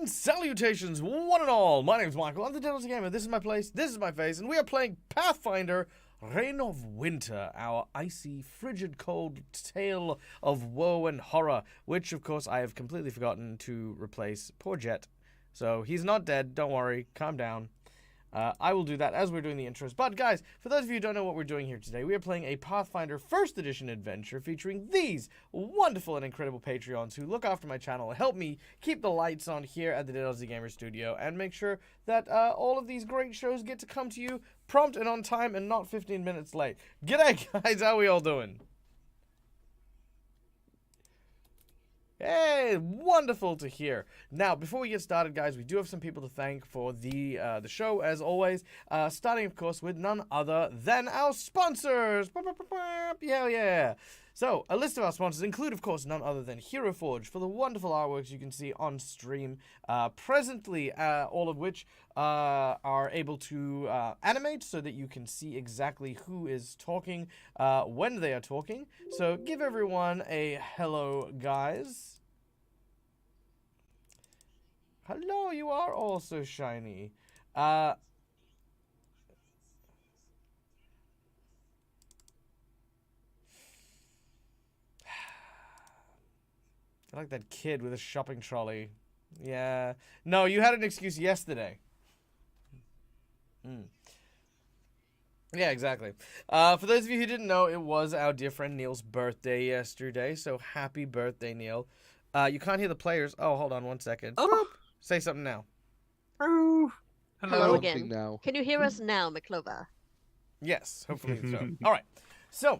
and salutations, one and all. My name's Michael. I'm the Devil's Gamer. This is my place. This is my face, and we are playing Pathfinder: Reign of Winter, our icy, frigid, cold tale of woe and horror. Which, of course, I have completely forgotten to replace poor Jet. So he's not dead. Don't worry. Calm down. I will do that as we're doing the intros. But guys, for those of you who don't know what we're doing here today, we are playing a Pathfinder 1st Edition adventure featuring these wonderful and incredible Patreons who look after my channel, help me keep the lights on here at the Devil's Gamer Studio, and make sure that all of these great shows get to come to you prompt and on time and not 15 minutes late. G'day guys, how we all doing? Hey, wonderful to hear. Now, before we get started, guys, we do have some people to thank for the show, as always. Starting, of course, with none other than our sponsors. Yeah. So, a list of our sponsors include, of course, none other than Hero Forge for the wonderful artworks you can see on stream presently, all of which are able to animate so that you can see exactly who is talking when they are talking. So, give everyone a hello, guys. Hello, you are also shiny. I like that kid with a shopping trolley. Yeah. No, you had an excuse yesterday. Yeah, exactly. For those of you who didn't know, it was our dear friend Neil's birthday yesterday, so happy birthday, Neil. You can't hear the players. Oh, hold on one second. Oh. Boop. Say something now. Oh. Hello again. Now. Can you hear us now, Miklova? Yes, hopefully so. All right. So,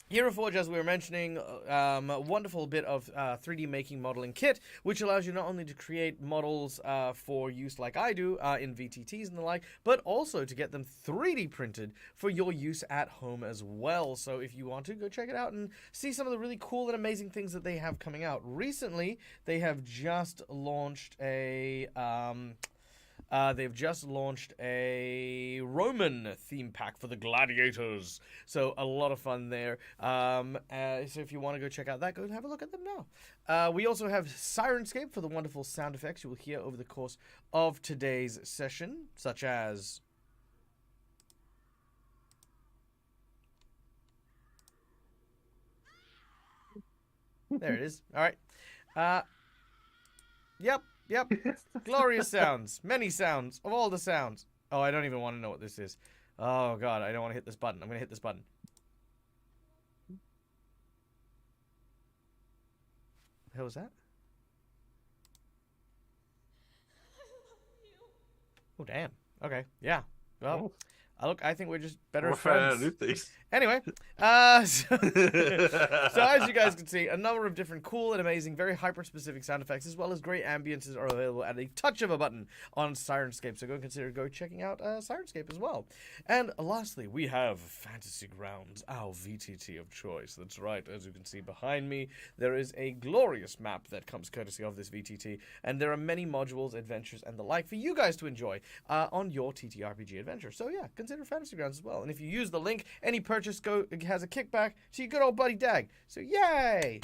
Hero Forge, as we were mentioning, a wonderful bit of 3D making modeling kit, which allows you not only to create models for use like I do in VTTs and the like, but also to get them 3D printed for your use at home as well. So if you want to, go check it out and see some of the really cool and amazing things that they have coming out. Recently, they have just launched a Roman theme pack for the gladiators. So a lot of fun there. So if you want to go check out that, go and have a look at them now. We also have Sirenscape for the wonderful sound effects you will hear over the course of today's session, such as... There it is. All right. Yep. Glorious sounds. Many sounds. Of all the sounds. Oh, I don't even want to know what this is. Oh, God. I don't want to hit this button. I'm going to hit this button. What the hell was that? Oh, damn. Okay. Yeah. Well... Look, I think we're just better as friends. Anyway, so as you guys can see, a number of different cool and amazing, very hyper-specific sound effects, as well as great ambiences are available at a touch of a button on Sirenscape. So go checking out Sirenscape as well. And lastly, we have Fantasy Grounds, our VTT of choice. That's right, as you can see behind me, there is a glorious map that comes courtesy of this VTT, and there are many modules, adventures, and the like for you guys to enjoy on your TTRPG adventure. So yeah, consider Fantasy Grounds as well. And if you use the link, any purchase has a kickback to your good old buddy Dag. So yay!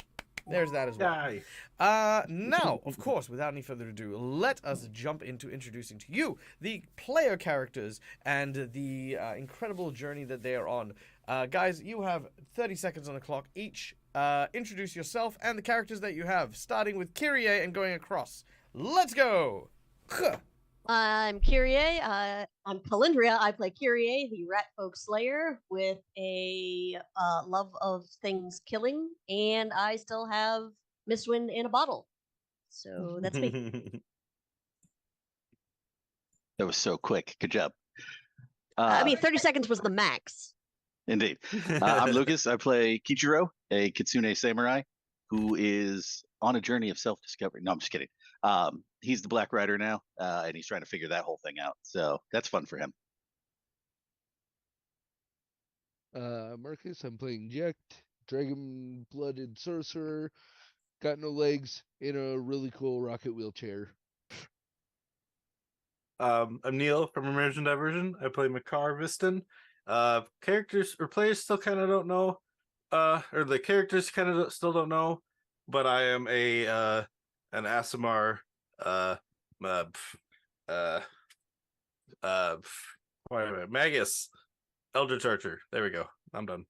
There's that as well. Now, of course, without any further ado, let us jump into introducing to you the player characters and the incredible journey that they are on. Guys, you have 30 seconds on the clock each. Introduce yourself and the characters that you have, starting with Kyrie and going across. Let's go! I'm Kyrie. I'm Calindria. I play Kyrie, the rat folk slayer, with a love of things killing, and I still have Mistwind in a bottle. So that's me. That was so quick. Good job. 30 seconds was the max. Indeed. I'm Lucas. I play Kichiro, a Kitsune samurai who is on a journey of self-discovery. No, I'm just kidding. He's the Black Rider now, and he's trying to figure that whole thing out. So that's fun for him. Marcus, I'm playing Jack, dragon-blooded sorcerer, got no legs, in a really cool rocket wheelchair. I'm Neil from Immersion Diversion. I play Makar Viston. Characters or players still kind of don't know, or the characters kind of still don't know, but I am an Aasimar wait a minute. Magus, Eldritch Archer. There we go. I'm done.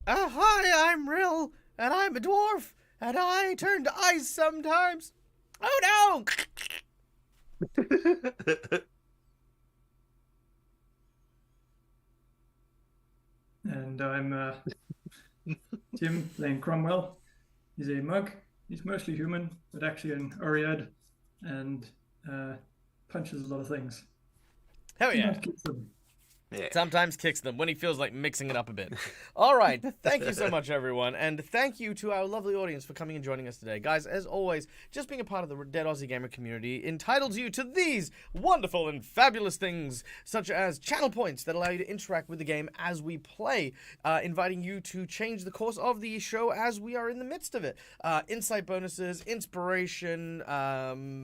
Hi, I'm Rill, and I'm a dwarf, and I turn to ice sometimes. Oh no! And I'm Tim, playing Cromwell. He's a mug. He's mostly human, but actually an Oread, and punches a lot of things. Hell yeah. Sometimes kicks them. Yeah. Sometimes kicks them when he feels like mixing it up a bit. All right. Thank you so much, everyone. And thank you to our lovely audience for coming and joining us today. Guys, as always, just being a part of the Dead Aussie Gamer community entitles you to these wonderful and fabulous things, such as channel points that allow you to interact with the game as we play, inviting you to change the course of the show as we are in the midst of it. Insight bonuses, inspiration,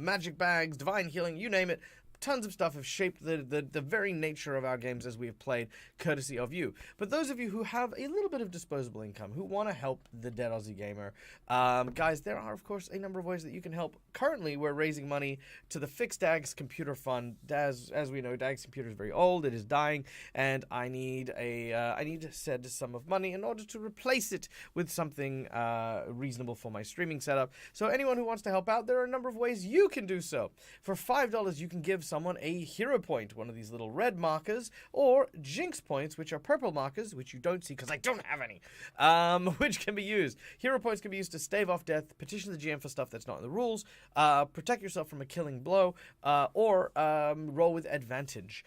magic bags, divine healing, you name it. Tons of stuff have shaped the very nature of our games as we have played, courtesy of you. But those of you who have a little bit of disposable income, who want to help the Dead Aussie Gamer, guys, there are, of course, a number of ways that you can help. Currently, we're raising money to the Fix Dag's Computer Fund. As we know, Dag's computer is very old, it is dying, and I need to send some of money in order to replace it with something reasonable for my streaming setup. So anyone who wants to help out, there are a number of ways you can do so. For $5, you can give someone a hero point, one of these little red markers, or jinx points, which are purple markers, which you don't see because I don't have any, which can be used. Hero points can be used to stave off death, petition the GM for stuff that's not in the rules, protect yourself from a killing blow, or roll with advantage.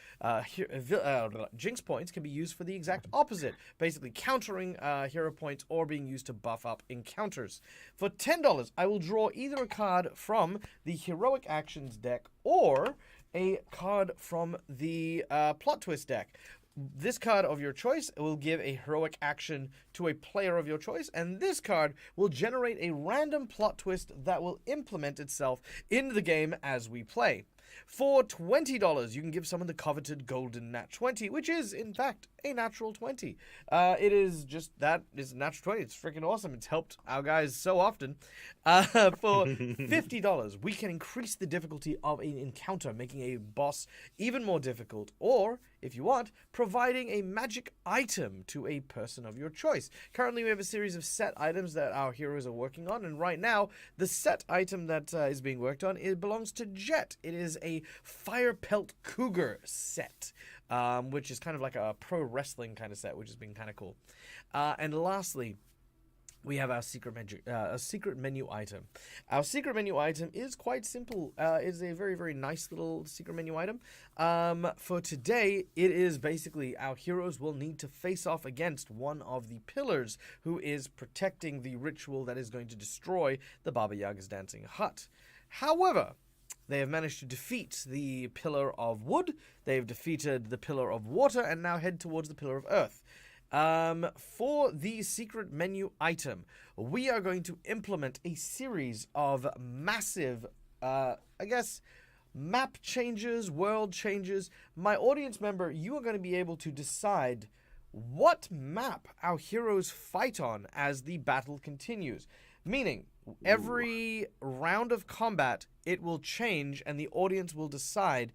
Jinx points can be used for the exact opposite, basically countering hero points or being used to buff up encounters. For $10, I will draw either a card from the Heroic Actions deck or a card from the Plot Twist deck. This card of your choice will give a heroic action to a player of your choice, and this card will generate a random plot twist that will implement itself in the game as we play. For $20, you can give someone the coveted golden nat 20, which is, in fact, a natural 20. It is just, that is a natural 20. It's freaking awesome. It's helped our guys so often. For $50, we can increase the difficulty of an encounter, making a boss even more difficult, or, if you want, providing a magic item to a person of your choice. Currently, we have a series of set items that our heroes are working on, and right now, the set item that is being worked on, it belongs to Jet. It is a Fire Pelt Cougar set, which is kind of like a pro wrestling kind of set, which has been kind of cool. And lastly, we have our secret menu item. Our secret menu item is quite simple. It is a very, very nice little secret menu item. For today, it is basically our heroes will need to face off against one of the pillars who is protecting the ritual that is going to destroy the Baba Yaga's dancing hut. However, they have managed to defeat the pillar of wood, they have defeated the pillar of water, and now head towards the pillar of earth. For the secret menu item, we are going to implement a series of massive, map changes, world changes. My audience member, you are going to be able to decide what map our heroes fight on as the battle continues. Meaning, every round of combat, it will change, and the audience will decide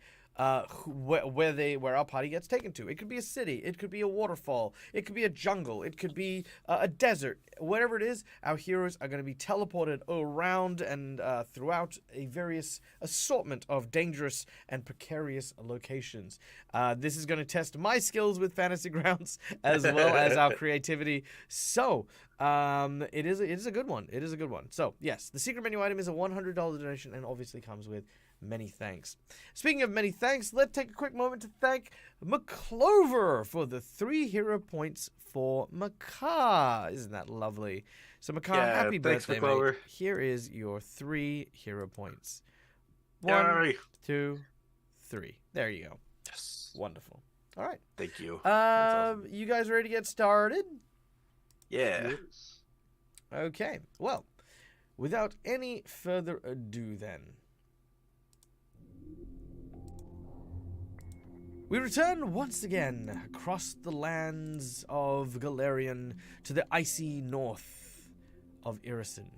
where our party gets taken to. It could be a city, it could be a waterfall, it could be a jungle, it could be a desert. Whatever it is, our heroes are going to be teleported around and throughout a various assortment of dangerous and precarious locations. This is going to test my skills with Fantasy Grounds as well as our creativity. So, it is a good one. It is a good one. So, yes, the secret menu item is a $100 donation and obviously comes with many thanks. Speaking of many thanks, let's take a quick moment to thank McClover for the 3 hero points for Makar. Isn't that lovely? So Makar, happy thanks, birthday, McClover. mate. Here is your 3 hero points. Yay. 1, 2, 3. There you go. Yes. Wonderful. All right. Thank you. That's awesome. You guys ready to get started? Yeah. Okay. Well, without any further ado then, we return once again across the lands of Galarian to the icy north of Irrisen.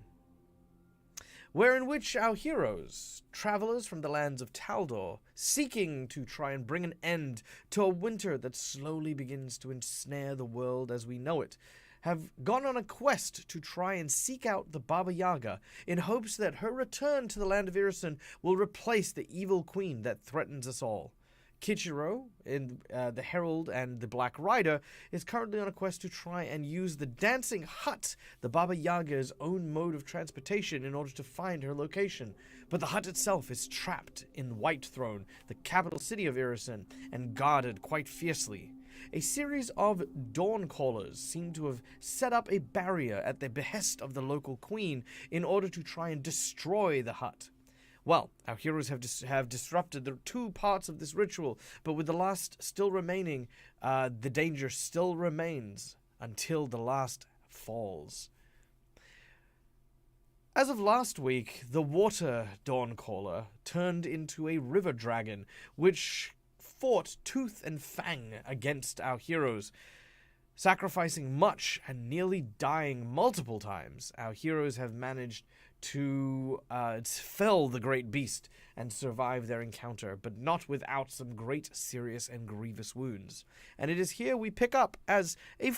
wherein which our heroes, travelers from the lands of Taldor, seeking to try and bring an end to a winter that slowly begins to ensnare the world as we know it, have gone on a quest to try and seek out the Baba Yaga in hopes that her return to the land of Irrisen will replace the evil queen that threatens us all. Kichiro, the Herald and the Black Rider, is currently on a quest to try and use the dancing hut, the Baba Yaga's own mode of transportation, in order to find her location. But the hut itself is trapped in Whitethrone, the capital city of Irrisen, and guarded quite fiercely. A series of Dawn-callers seem to have set up a barrier at the behest of the local queen in order to try and destroy the hut. Well, our heroes have disrupted the two parts of this ritual, but with the last still remaining, the danger still remains until the last falls. As of last week, the water Dawn-caller turned into a river dragon, which fought tooth and fang against our heroes. Sacrificing much and nearly dying multiple times, our heroes have managed to fell the great beast and survive their encounter, but not without some great serious and grievous wounds. And it is here we pick up as a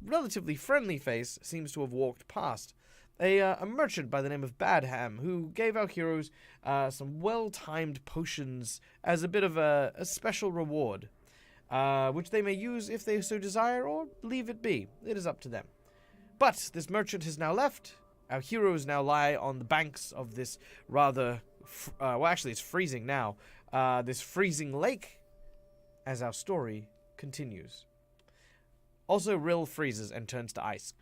relatively friendly face seems to have walked past. A merchant by the name of Badham, who gave our heroes some well-timed potions as a bit of a special reward, which they may use if they so desire, or leave it be. It is up to them. But this merchant has now left. Our heroes now lie on the banks of this rather... well, actually, it's freezing now. This freezing lake, as our story continues. Also, Rill freezes and turns to ice.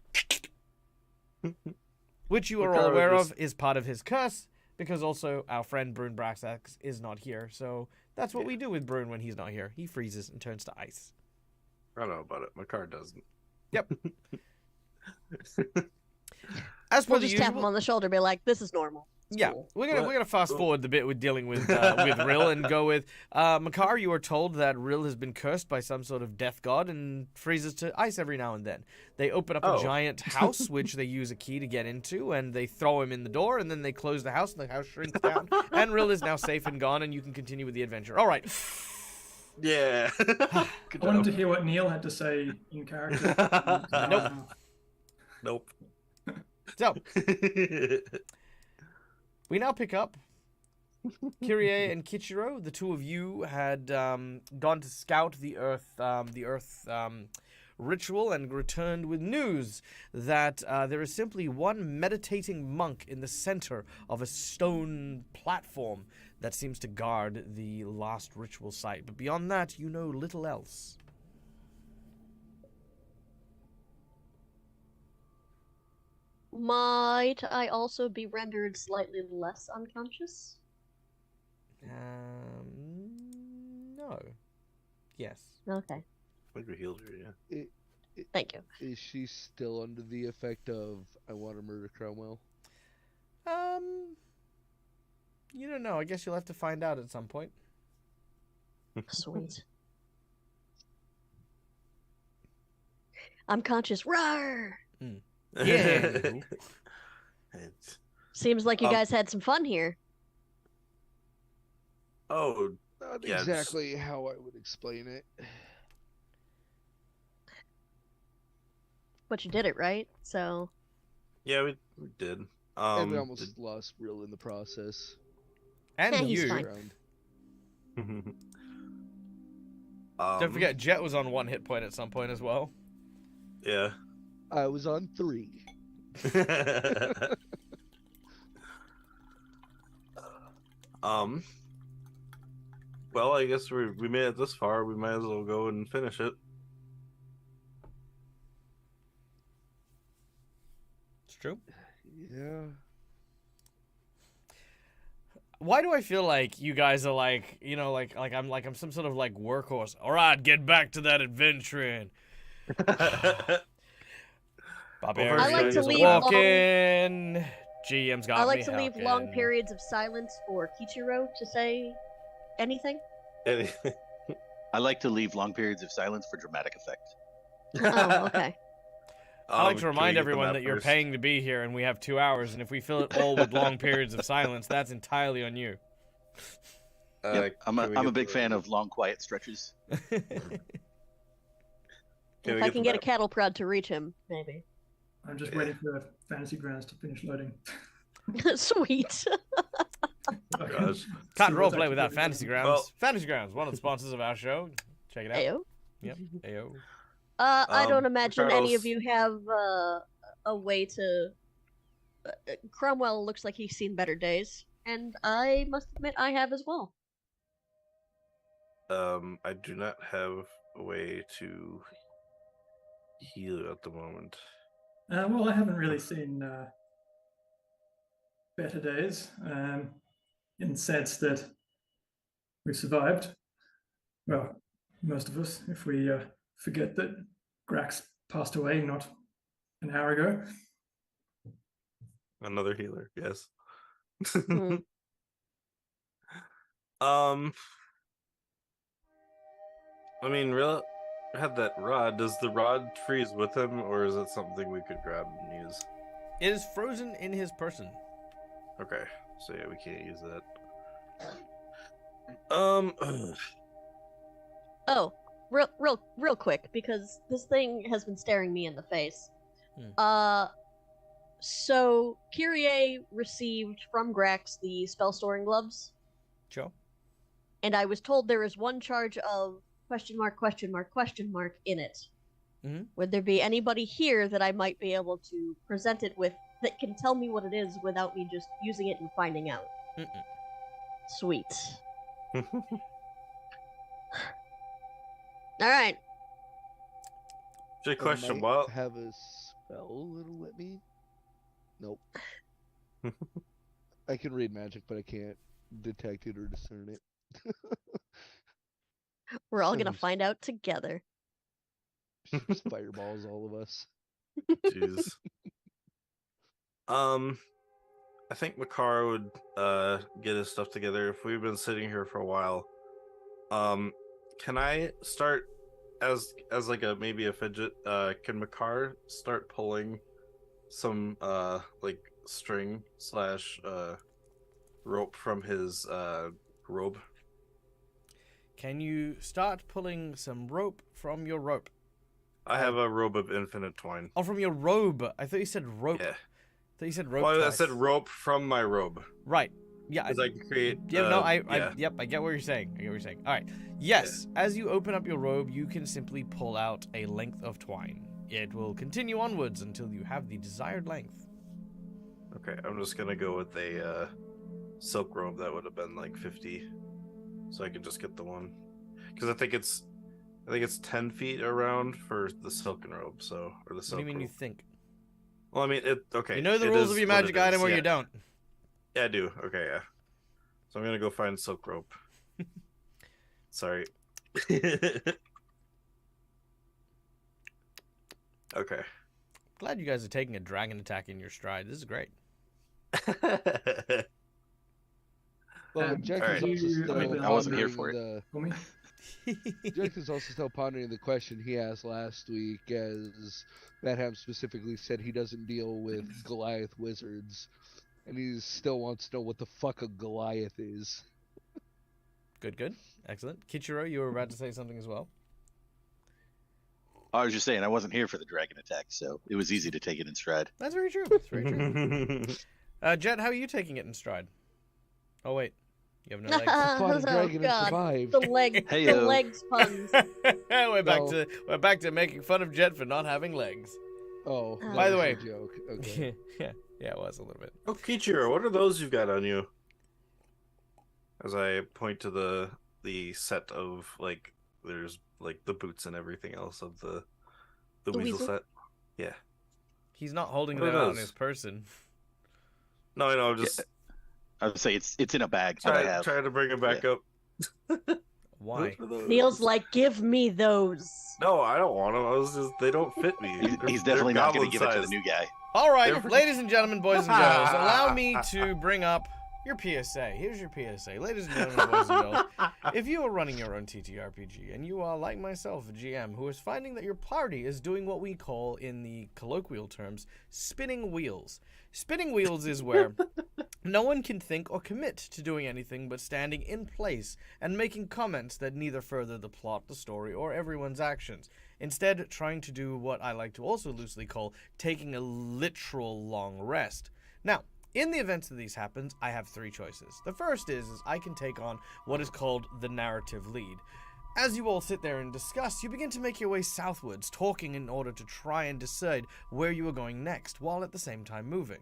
Which you are all aware of is part of his curse, because also our friend Brune Braxax is not here. So that's what we do with Brune when he's not here. He freezes and turns to ice. I don't know about it. My card doesn't. Yep. As per We'll the just tap usual, him on the shoulder, be like, "This is normal." It's yeah, cool. we're gonna fast forward the bit with dealing with Rill and go with Makar. You are told that Rill has been cursed by some sort of death god and freezes to ice every now and then. They open up a giant house, which they use a key to get into, and they throw him in the door, and then they close the house, and the house shrinks down, and Rill is now safe and gone, and you can continue with the adventure. All right. Yeah. I wanted to hear what Neil had to say in character. Nope. Nope. So we now pick up Kyrie and Kichiro. The two of you had gone to scout the Earth ritual and returned with news that there is simply one meditating monk in the center of a stone platform that seems to guard the last ritual site. But beyond that, you know little else. Might I also be rendered slightly less unconscious? No. Yes. Okay, I think we healed her, yeah. thank you. Is she still under the effect of I want to murder Cromwell? You don't know. I guess you'll have to find out at some point. Sweet. I'm conscious. Roar! Yeah. Seems like you guys had some fun here. Oh, Not Yeah, just- exactly how I would explain it. But you did it, right? So, yeah, we did. And we almost lost Real in the process. And He's you. fine. Round. Don't forget, Jet was on 1 hit point at some point as well. Yeah. I was on 3. Well, I guess we made it this far. We might as well go and finish it. It's true. Yeah. Why do I feel like you guys are like, you know, like I'm some sort of like workhorse? All right, get back to that adventuring. Barbarians I like to leave walking. GM's got I me like to leave long hacking. periods of silence for Kichiro to say anything. I like to leave long periods of silence for dramatic effect. Oh, okay. I like to Can we remind get the everyone map that you're first? paying to be here, and we have 2 hours. And if we fill it all with long periods of silence, that's entirely on you. Yep, I'm can we a get big the- fan of long, quiet stretches. Can we If I get can the get a map? cattle prod to reach him, maybe. I'm just Yeah. waiting for Fantasy Grounds to finish loading. Sweet. Gosh. Can't See what's roleplay actually without going Fantasy on. Grounds. Well- Fantasy Grounds, one of the sponsors of our show. Check it out. Ayo. Yep. Ayo. I don't imagine any of Carlos- you have a way to. Cromwell looks like he's seen better days, and I must admit I have as well. I do not have a way to heal at the moment. Well, I haven't really seen better days, in the sense that we survived. Well, most of us, if we forget that Grax passed away not an hour ago. Another healer, yes. Hmm. I mean, real had that rod. Does the rod freeze with him, or is it something we could grab and use? It is frozen in his person. Okay, so yeah, we can't use that. Oh, real quick, because this thing has been staring me in the face. So Kyrie received from Grax the spell storing gloves, Sure. and I was told there is one charge of question mark in it. Mhm. Would there be anybody here that I might be able to present it with that can tell me what it is without me just using it and finding out? Mm-mm. Sweet. All right. Good question. I might Well, have a spell that'll let me. Nope. I can read magic, but I can't detect it or discern it. We're all gonna Sounds- find out together. Just fireballs, all of us. jeez. I think Makar would get his stuff together. If we've been sitting here for a while, can I start as like maybe a fidget? Can Makar start pulling some like string / rope from his robe? Can you start pulling some rope from your rope? I have a robe of infinite twine. Oh, from your robe. I thought you said rope. Yeah. I thought you said rope. Well, I twice. said rope from my robe. Right. Yeah. Because I can create. Yeah, no, yeah. yep, I get what you're saying. I get what you're saying. All right. Yes, as you open up your robe, you can simply pull out a length of twine. It will continue onwards until you have the desired length. Okay, I'm just gonna go with a silk robe that would have been like 50, so I could just get the one. Because I think it's 10 feet around for the silken robe. So or the What do silk you mean you robe. think? Well, I mean it. Okay. You know the it rules is of your what magic it is, item or yeah. you don't. Yeah, I do. Okay, yeah. So I'm gonna go find silk rope. Sorry. Okay. Glad you guys are taking a dragon attack in your stride. This is great. Well, Um, Jack alright. is also I mean, still I wasn't here pondering for it. For me? Jack is also still pondering the question he asked last week, as Matham specifically said he doesn't deal with Goliath wizards, and he still wants to know what the fuck a Goliath is. Good. Excellent. Kichiro, you were about to say something as well. I was just saying I wasn't here for the dragon attack, so it was easy to take it in stride. That's very true. That's very true. Jet, how are you taking it in stride? Oh, wait. You have no legs. Fought a Oh, dragon and God. survived. The Heyo. legs puns. We're back to making fun of Jet for not having legs. Oh, Oh. that By the was way- a joke. Okay. yeah, it was a little bit. Oh, Kichiro, what are those you've got on you? As I point to the set of like, there's like the boots and everything else of the The weasel weasel? set. Yeah. He's not holding What are them out on those? his person. No, I know. I'm just I would say it's in a bag that I have. trying to bring it back up. Why? What are those? Neil's like, give me those. No, I don't want them. I was just they don't fit me. He's They're definitely not going to goblin give it to the sized. new guy. All right, They're- ladies and gentlemen, boys and girls, allow me to bring up your PSA. Here's your PSA. Ladies and gentlemen, boys and girls, if you are running your own TTRPG and you are, like myself, a GM who is finding that your party is doing what we call, in the colloquial terms, spinning wheels. Spinning wheels is where no one can think or commit to doing anything but standing in place and making comments that neither further the plot, the story, or everyone's actions. Instead, trying to do what I like to also loosely call taking a literal long rest. Now, in the event that these happens, I have three choices. The first is I can take on what is called the narrative lead. As you all sit there and discuss, you begin to make your way southwards, talking in order to try and decide where you are going next, while at the same time moving.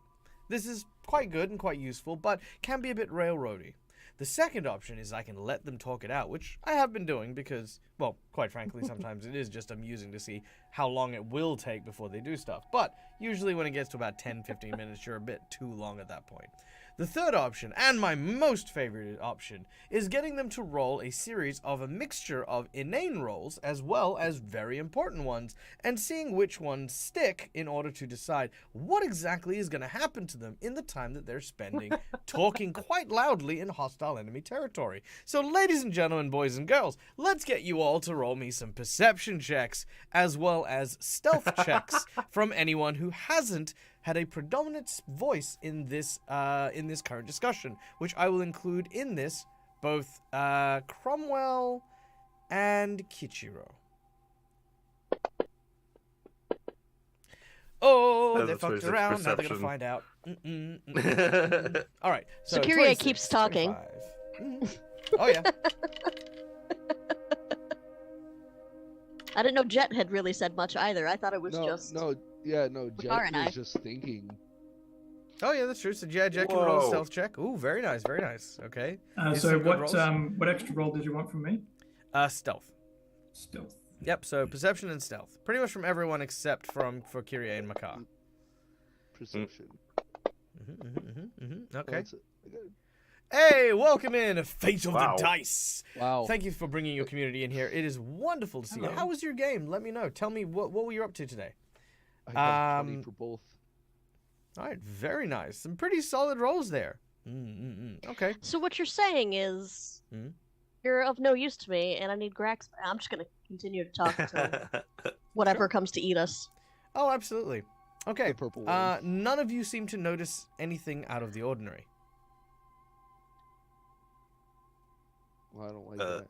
This is quite good and quite useful, but can be a bit railroady. The second option is I can let them talk it out, which I have been doing because, well, quite frankly, sometimes it is just amusing to see how long it will take before they do stuff. But usually when it gets to about 10-15 minutes, you're a bit too long at that point. The third option, and my most favorite option, is getting them to roll a series of a mixture of inane rolls as well as very important ones, and seeing which ones stick in order to decide what exactly is going to happen to them in the time that they're spending talking quite loudly in hostile enemy territory. So ladies and gentlemen, boys and girls, let's get you all to roll me some perception checks as well as stealth checks from anyone who hasn't had a predominant voice in this current discussion, which I will include in this both Cromwell and Kichiro. Oh, they fucked around. Now they're gonna find out. All right. So Kyrie keeps talking. Oh yeah. I didn't know Jet had really said much either. I thought it was just. Jet is just thinking. Oh yeah, that's true. So Jet can roll a stealth check. Ooh, very nice, very nice. Okay. So what extra roll did you want from me? Stealth. Stealth. Yep. So perception and stealth, pretty much from everyone except for Kyrie and Makar. Perception. Okay. Hey, welcome in, Fate of the Dice. Wow. Thank you for bringing your community in here. It is wonderful to see you. How was your game? Let me know. Tell me what were you up to today? I got 20 for both. All right, very nice. Some pretty solid rolls there. Okay. So what you're saying is you're of no use to me, and I need Grax. I'm just gonna continue to talk until whatever comes to eat us. Oh, absolutely. Okay. The purple one. None of you seem to notice anything out of the ordinary. Well, I don't like that.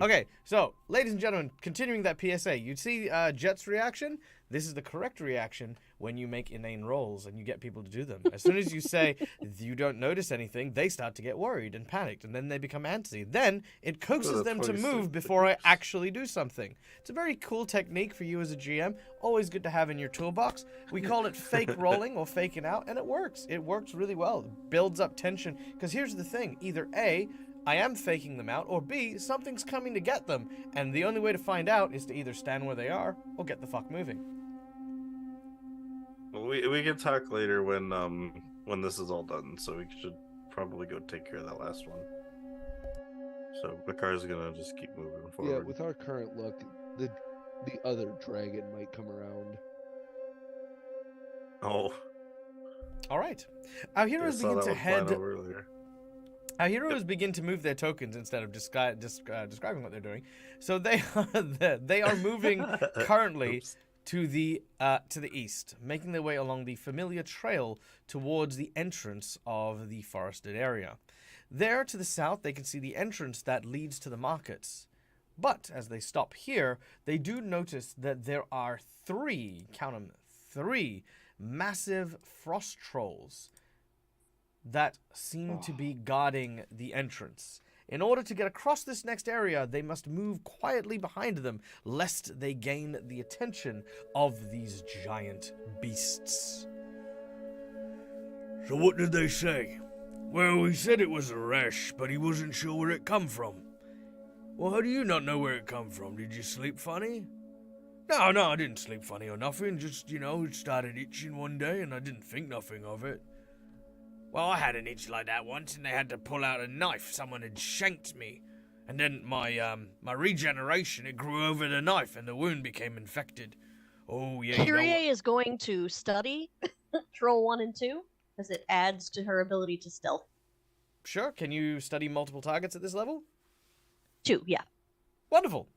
Okay, so, ladies and gentlemen, continuing that PSA, you see Jet's reaction? This is the correct reaction when you make inane rolls and you get people to do them. As soon as you say you don't notice anything, they start to get worried and panicked, and then they become antsy. Then it coaxes them to move before I actually do something. It's a very cool technique for you as a GM. Always good to have in your toolbox. We call it fake rolling or faking out, and it works. It works really well. It builds up tension, because here's the thing. Either A, I am faking them out, or B, something's coming to get them, and the only way to find out is to either stand where they are or get the fuck moving. We can talk later when this is all done, so we should probably go take care of that last one. So Bakar's gonna just keep moving forward. Yeah, with our current luck, the other dragon might come around. Oh. All right. Our heroes begin to head. Earlier. Our heroes begin to move their tokens instead of describing what they're doing. So they are moving currently to the east, making their way along the familiar trail towards the entrance of the forested area. There to the south, they can see the entrance that leads to the markets. But as they stop here, they do notice that there are three massive frost trolls that seem to be guarding the entrance. In order to get across this next area, they must move quietly behind them, lest they gain the attention of these giant beasts. So what did they say? Well, he said it was a rash, but he wasn't sure where it come from. Well, how do you not know where it come from? Did you sleep funny? No, I didn't sleep funny or nothing. Just, it started itching one day and I didn't think nothing of it. Well, I had an itch like that once, and they had to pull out a knife. Someone had shanked me. And then my regeneration, it grew over the knife, and the wound became infected. Oh, yeah. Kyrie is going to study Troll 1 and 2. because it adds to her ability to stealth. Sure. Can you study multiple targets at this level? 2, yeah. Wonderful.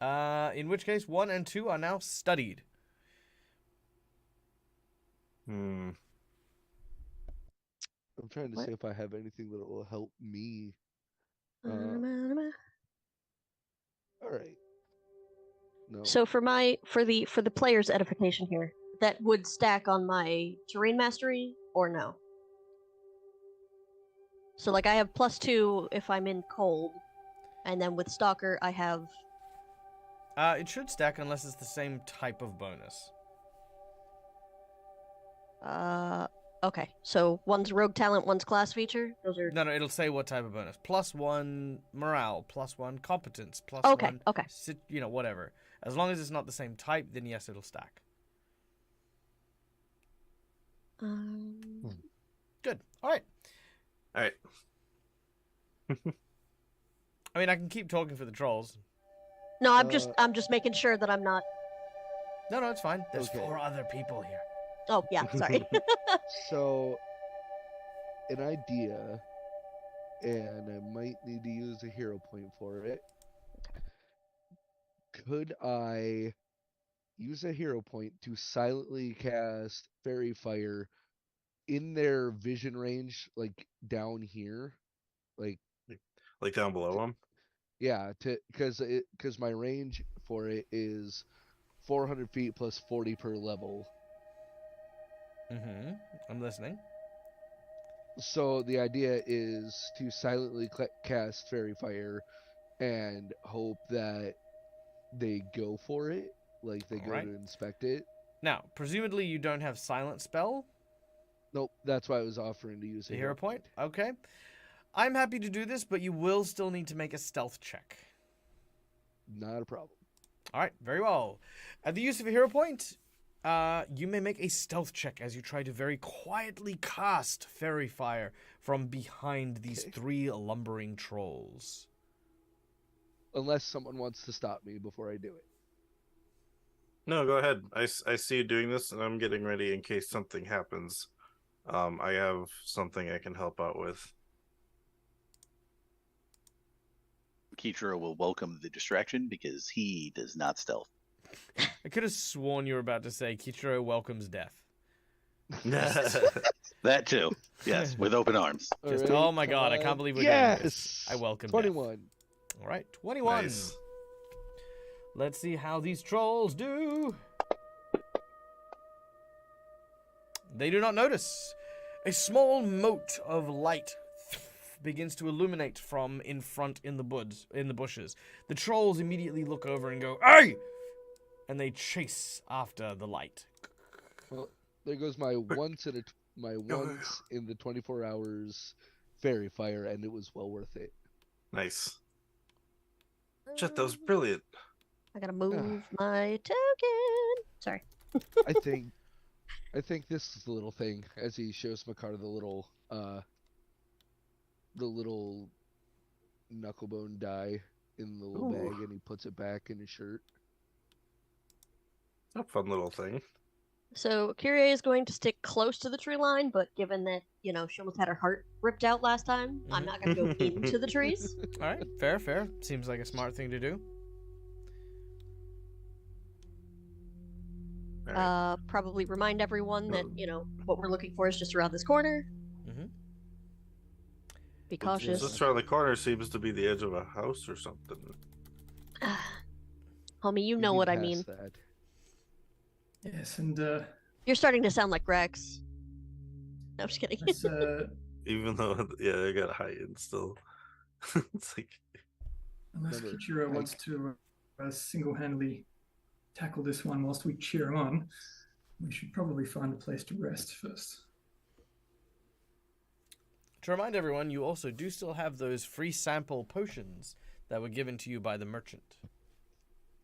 In which case, 1 and 2 are now studied. Hmm. I'm trying to What? see if I have anything that will help me. All right. No. So for the player's edification here, that would stack on my terrain mastery or no? So like I have +2 if I'm in cold, and then with Stalker I have. It should stack unless it's the same type of bonus. Okay. So one's rogue talent, one's class feature. Those are. No, it'll say what type of bonus. +1 morale, +1 competence, +1. Okay. Whatever. As long as it's not the same type, then yes, it'll stack. Good. All right. All right. I mean, I can keep talking for the trolls. No, I'm just making sure that I'm not. No, it's fine. There's Okay. 4 other people here. Oh yeah, sorry. So, an idea, and I might need to use a hero point for it. Could I use a hero point to silently cast Fairy Fire in their vision range, like down here? Like down below him? Yeah, because my range for it is 400 feet plus 40 per level. Mm-hmm. I'm listening. So the idea is to silently cast Fairy Fire and hope that they go for it, like they go Alright. to inspect it. Now, presumably you don't have silent spell. Nope, that's why I was offering to use The hero point? Okay. I'm happy to do this, but you will still need to make a stealth check. Not a problem. All right, very well. At the use of a hero point, you may make a stealth check as you try to very quietly cast Fairy Fire from behind these 3 lumbering trolls. Unless someone wants to stop me before I do it. No, go ahead. I see you doing this, and I'm getting ready in case something happens. I have something I can help out with. Kichiro will welcome the distraction because he does not stealth. I could have sworn you were about to say Kichiro welcomes death. That too. Yes, with open arms. Just, Alright, oh my god, I can't believe we're doing this. yes! I welcome 21. death. All right, 21. Nice. Let's see how these trolls do. They do not notice. A small mote of light begins to illuminate from in front in the bushes. The trolls immediately look over and go, "Hey!" And they chase after the light. Well, there goes my once in the 24 hours Fairy Fire, and it was well worth it. Nice. Chet, that was brilliant. I gotta move my token. Sorry. I think this is the little thing as he shows Makar the little knucklebone die in the little bag, and he puts it back in his shirt. A fun little thing. So Kyrie is going to stick close to the tree line, but given that, she almost had her heart ripped out last time, I'm not going to go into the trees. All right, fair. Seems like a smart thing to do. All right. Probably remind everyone that, what we're looking for is just around this corner. Mm-hmm. Be cautious. Just around the corner seems to be the edge of a house or something. Homie, you know what I mean. That. Yes, and You're starting to sound like Rex. No, I'm just kidding. let's, Even though, yeah, I got high end still. It's like, unless Remember, Kichiro wants to single-handedly tackle this one whilst we cheer him on, we should probably find a place to rest first. To remind everyone, you also do still have those free sample potions that were given to you by the merchant.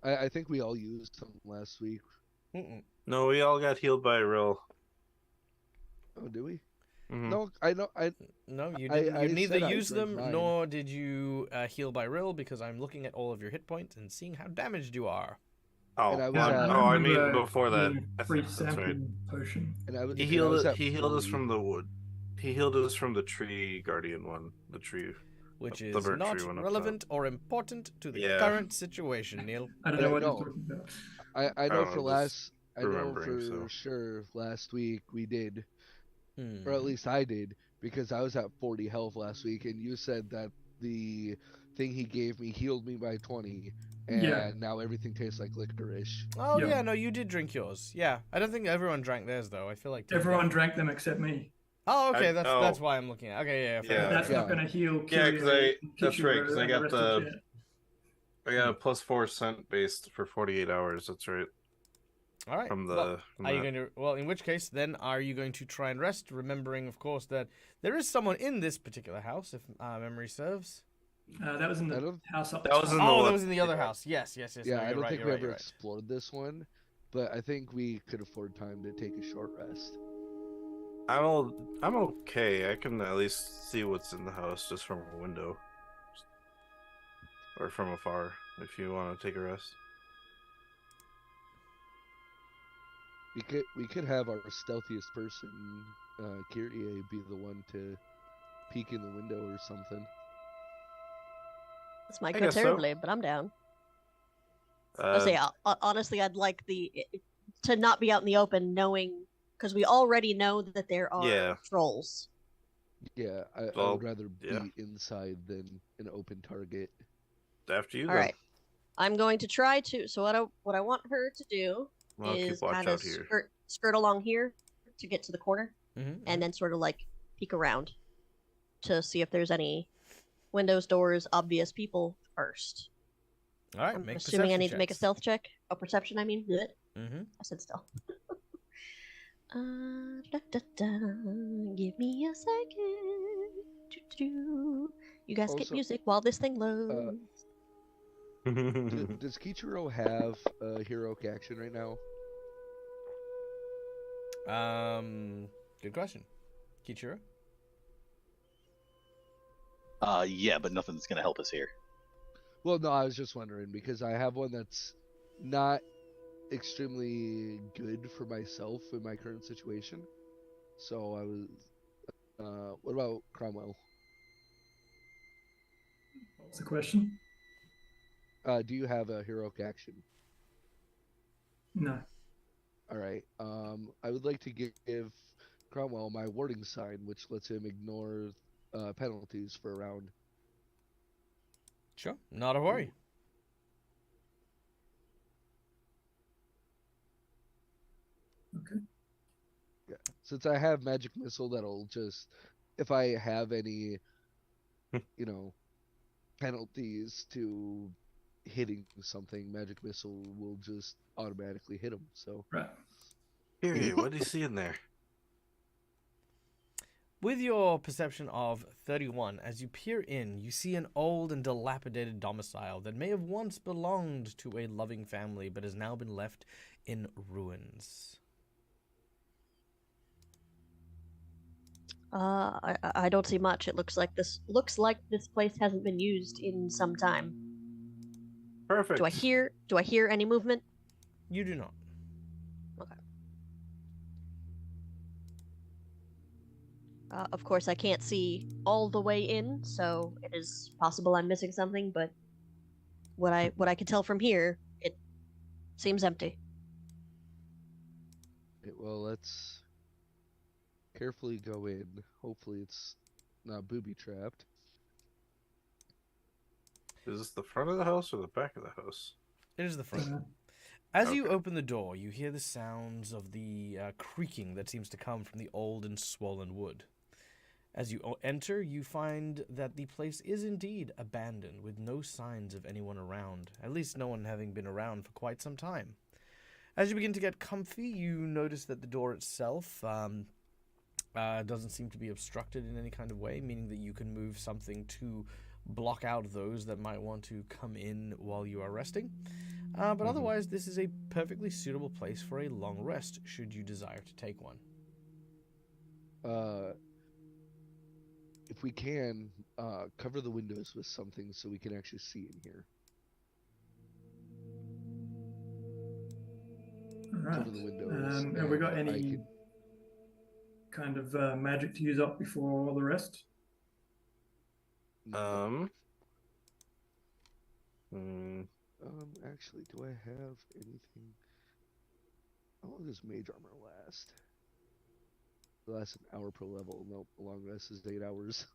I think we all used them last week. no, we all got healed by a rill. Oh, do we? Mhm. No, I know. No, you I- didn't. I You neither said I used drank them, mine. nor did you heal by rill, because I'm looking at all of your hit points and seeing how damaged you are. Oh, And I was well, at- oh, I mean remember before that. getting a I free think that's right. sample potion. And I was, He and I healed was it. at He healed us 40. from the wood. He healed us from the tree guardian one. The tree. Which The is birch not tree one up relevant or important to the Yeah. current situation, Neil. I don't And know I what you're know. talking about. I know don't for know, last, just I know remembering, for so. sure last week we did, Hmm. or at least I did, because I was at 40 health last week, and you said that the thing he gave me healed me by 20, and Yeah. now everything tastes like licorice. Oh Yeah. yeah, no, you did drink yours. Yeah, I don't think everyone drank theirs though. I feel like Tim Everyone did. drank them except me. Oh, okay, I- that's oh. why I'm looking at. Okay, yeah, fair Yeah. enough. That's Yeah. not going to heal. Yeah, 'cause Kyrie, that's right, 'cause Kichiro, I and got rest of the- chat. I got a +4 scent based for 48 hours. That's right. All right. From the. Well, from are you that. going to? Well, in which case, then, are you going to try and rest? Remembering, of course, that there is someone in this particular house, if memory serves. That was in I the don't- house up. That was in the Oh, that one- was in the other house. Yes. Yeah, No, I you're don't right, think you're we right, ever you're right. explored this one, but I think we could afford time to take a short rest. I'm okay. I can at least see what's in the house just from a window. Or from afar, if you want to take a rest. We could have our stealthiest person, Kyrie, be the one to peek in the window or something. This might I go guess so. terribly, but I'm down. I'll say, honestly, I'd like to not be out in the open, knowing because we already know that there are Yeah. trolls. Yeah, I Well, would rather yeah. be inside than an open target. After you, All right, I'm going to try to. So what I want her to do Well, is keep watch kind out of here. skirt along here to get to the corner, Mm-hmm. and then sort of like peek around to see if there's any windows, doors, obvious people first. All right, I'm make assuming I perception need to make a checks. stealth check. Oh, perception, I mean. Blech. Mm-hmm. I said stealth. Give me a second. Doo-doo-doo. You guys get Also, music while this thing loads. Does Kichiro have a heroic action right now? Good question. Kichiro? Yeah, but nothing's gonna help us here. Well, no, I was just wondering because I have one that's not extremely good for myself in my current situation. So I was. What about Cromwell? What's the question? Do you have a heroic action? No. All right. I would like to give Cromwell my warding sign, which lets him ignore penalties for a round. Sure, not a worry. Okay. Yeah. Since I have magic missile, that'll just if I have any, penalties to hitting something, magic missile will just automatically hit him. So Right. Here, what do you see in there? With your perception of 31, as you peer in, you see an old and dilapidated domicile that may have once belonged to a loving family, but has now been left in ruins. I don't see much. It looks like this place hasn't been used in some time. Perfect. Do I hear any movement? You do not. Okay. Of course, I can't see all the way in, so it is possible I'm missing something. But what I can tell from here, it seems empty. well, let's carefully go in. Hopefully, it's not booby trapped. Is this the front of the house or the back of the house? It is the front. Uh, As you Okay. open the door, you hear the sounds of the creaking that seems to come from the old and swollen wood. As you enter, you find that the place is indeed abandoned, with no signs of anyone around, at least no one having been around for quite some time. As you begin to get comfy, you notice that the door itself doesn't seem to be obstructed in any kind of way, meaning that you can move something to block out those that might want to come in while you are resting. But otherwise, this is a perfectly suitable place for a long rest, should you desire to take one. If we can, cover the windows with something so we can actually see in here. Right. Open the windows. Have we got and I any can- kind of magic to use up before all the rest? Actually, do I have anything? How long does mage armor last? It lasts an hour per level. Nope, long rest is 8 hours.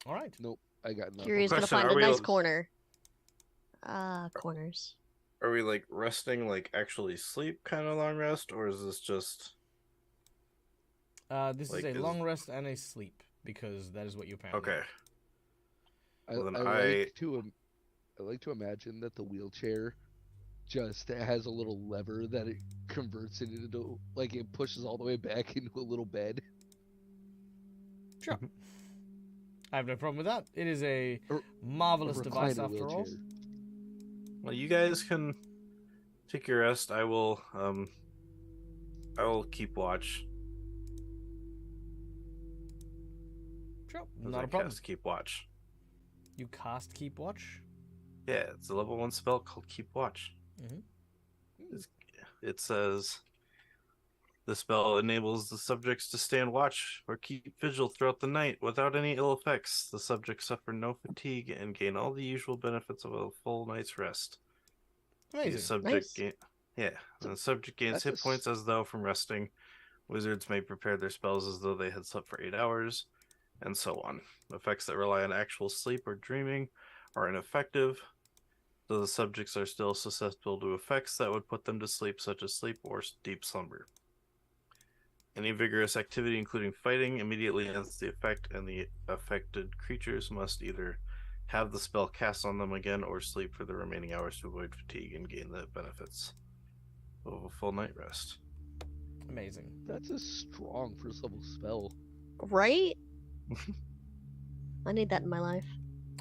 All right. Nope, I got nothing. Curie's gonna Question, find are a we nice al- corner. Corners. Are we like resting, like actually sleep kind of long rest, or is this just This Like, is a is- long rest and a sleep because that is what you apparently okay? Well, then I like to imagine that the wheelchair just has a little lever that it converts it into, like it pushes all the way back into a little bed. Sure. I have no problem with that. It is a A- marvelous a device recliner after all. wheelchair. Well, you guys can take your rest. I will keep watch. Sure, As not I a problem. cast keep watch. You cast Keep Watch. Yeah, it's a level 1 spell called keep watch. Mm-hmm. It says the spell enables the subjects to stand watch or keep vigil throughout the night without any ill effects. The subjects suffer no fatigue and gain all the usual benefits of a full night's rest. The Amazing. subject Nice. the subject gains That's hit a points as though from resting. Wizards may prepare their spells as though they had slept for 8 hours, and so on. Effects that rely on actual sleep or dreaming are ineffective, though the subjects are still susceptible to effects that would put them to sleep, such as sleep or deep slumber. Any vigorous activity, including fighting, immediately ends the effect, and the affected creatures must either have the spell cast on them again or sleep for the remaining hours to avoid fatigue and gain the benefits of a full night rest. Amazing. That's a strong first level spell. Right? I need that in my life.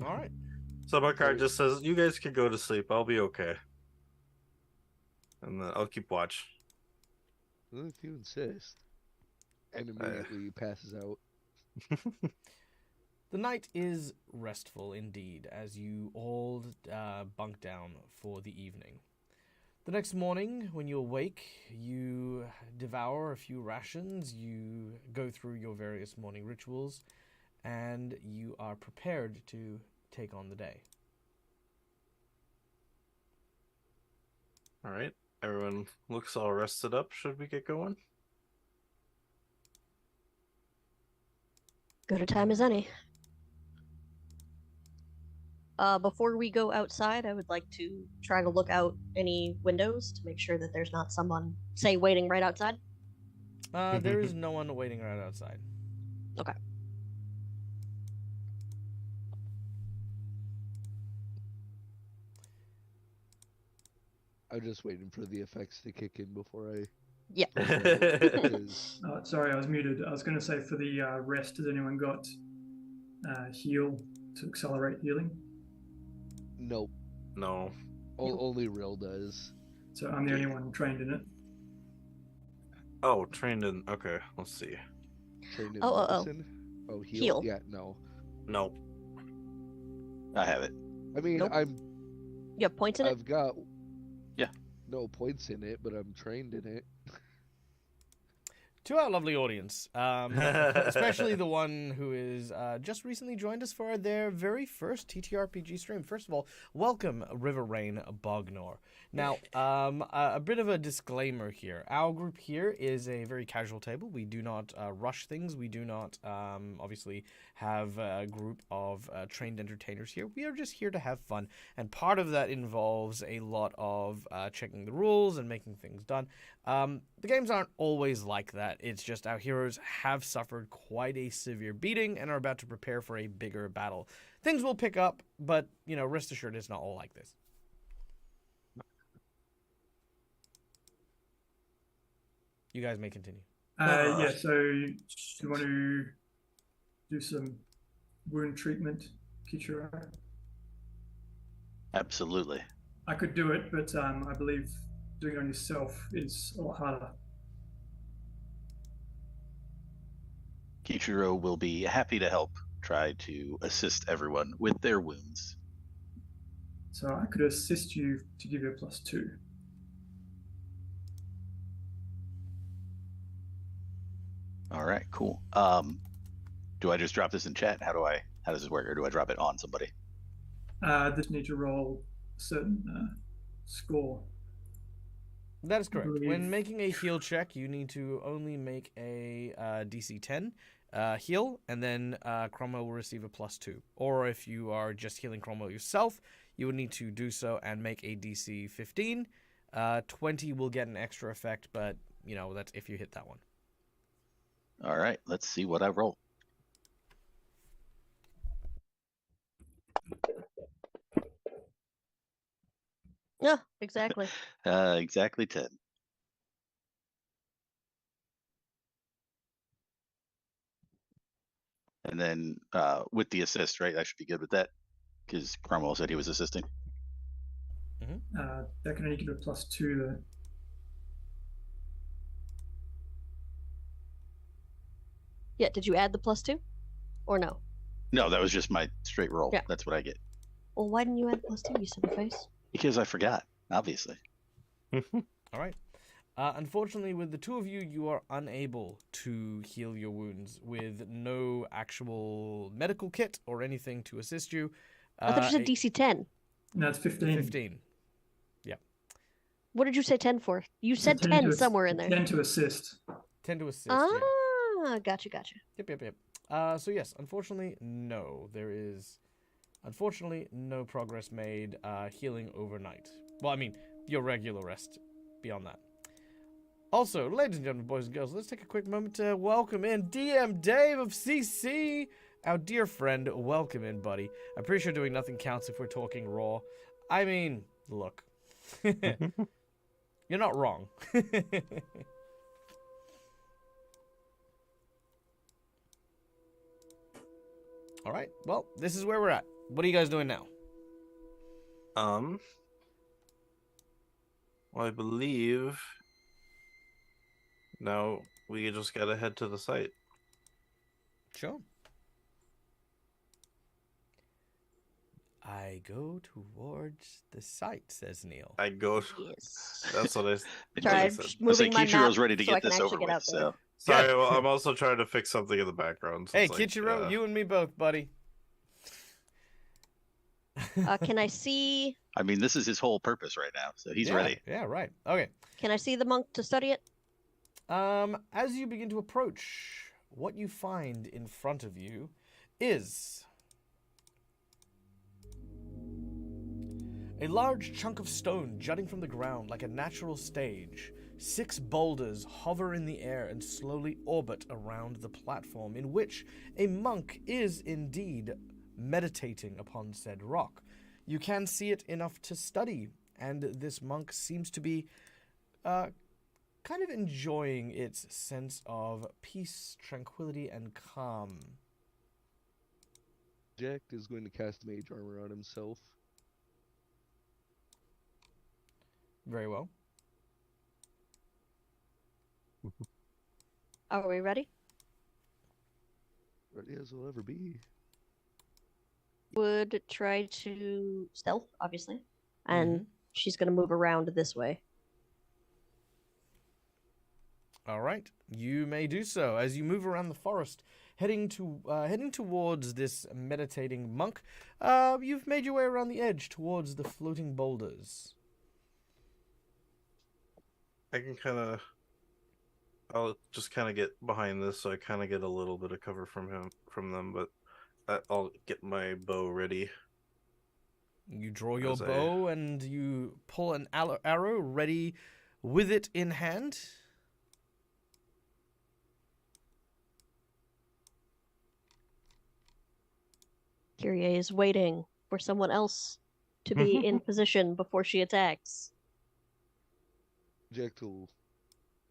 All right. So my card just says, you guys can go to sleep. I'll be okay. And then I'll keep watch. Well, if you insist. And immediately passes out. The night is restful indeed as you all bunk down for the evening. The next morning, when you awake, you devour a few rations, you go through your various morning rituals, and you are prepared to take on the day. All right. Everyone looks all rested up. Should we get going? Good a time as any. Before we go outside, I would like to try to look out any windows to make sure that there's not someone, say, waiting right outside. There is no one waiting right outside. Okay. I'm just waiting for the effects to kick in before I. Yeah. Because Sorry, I was muted. I was going to say for the rest, has anyone got heal to accelerate healing? nope, No. only Rill does. So I'm the only one trained in it. Oh, trained in. Okay, let's see. Trained in Oh. medicine. Oh, heal. Heal. Yeah, no. Nope. I have it. I mean, Nope. You have points in it? I've got. Yeah. No points in it, but I'm trained in it. To our lovely audience, especially the one who is just recently joined us for their very first TTRPG stream. First of all, welcome, River Rain Bognor. Now, a bit of a disclaimer here. Our group here is a very casual table. We do not rush things. We do not, obviously, have a group of trained entertainers here. We are just here to have fun, and part of that involves a lot of checking the rules and making things done. The games aren't always like that. It's just our heroes have suffered quite a severe beating and are about to prepare for a bigger battle. Things will pick up, but, rest assured it's not all like this. You guys may continue. Yeah, so do you want to do some wound treatment, Kichiro? Absolutely. I could do it, but I believe doing it on yourself is a lot harder. Kichiro will be happy to help try to assist everyone with their wounds. So I could assist you to give you a +2. All right, cool. Do I just drop this in chat? How does this work, or do I drop it on somebody? Just need to roll a certain score. That is correct. believe- When making a heal check, you need to only make a DC 10 heal, and then Cromwell will receive a +2. Or if you are just healing Cromwell yourself, you would need to do so and make a DC 15. 20 will get an extra effect, but you know that's if you hit that one. All right, let's see what I roll. Yeah, exactly. Exactly 10. And then with the assist, right? I should be good with that because Cromwell said he was assisting. That can only give a +2 though. Yeah, did you add the +2? Or no? No, that was just my straight roll. Yeah. That's what I get. Well, why didn't you add the +2, you silly face? Because I forgot, obviously. All right. Unfortunately, with the two of you, you are unable to heal your wounds with no actual medical kit or anything to assist you. I thought you said DC 10. No, it's 15. 15. What did you say 10 for? You said 10 somewhere in there. 10 to assist. 10 to assist. Ah, gotcha. Yep. So yes, unfortunately, no. There is, unfortunately, no progress made healing overnight. Well, I mean, your regular rest beyond that. Also, ladies and gentlemen, boys and girls, let's take a quick moment to welcome in DM Dave of CC, our dear friend. Welcome in, buddy. I'm pretty sure doing nothing counts if we're talking raw. I mean, look. You're not wrong. All right. Well, this is where we're at. What are you guys doing now? Well, I believe now we just gotta head to the site. Sure. I go towards the site, says Neil. I go. Yes. That's what I. Sorry, I'm said. just moving my Kichiro's map ready to so I get can this actually over get with. out there. So Sorry, well, I'm also trying to fix something in the background. Hey, since, like, Kichiro, you and me both, buddy. Can I see? I mean, this is his whole purpose right now. So he's ready. Yeah, right. Okay. Can I see the monk to study it? As you begin to approach, what you find in front of you is a large chunk of stone jutting from the ground like a natural stage. 6 boulders hover in the air and slowly orbit around the platform in which a monk is indeed meditating upon said rock. You can see it enough to study, and this monk seems to be kind of enjoying its sense of peace, tranquility, and calm. Jack is going to cast mage armor on himself. Very well. Are we ready? Ready as will ever be. Would try to stealth, obviously, and she's gonna move around this way. All right, you may do so as you move around the forest, heading towards this meditating monk. You've made your way around the edge towards the floating boulders. I can I'll just kind of get behind this, so I kind of get a little bit of cover from them. But I'll get my bow ready. You draw your bow and you pull an arrow ready with it in hand. Kyrie is waiting for someone else to be in position before she attacks. Jack will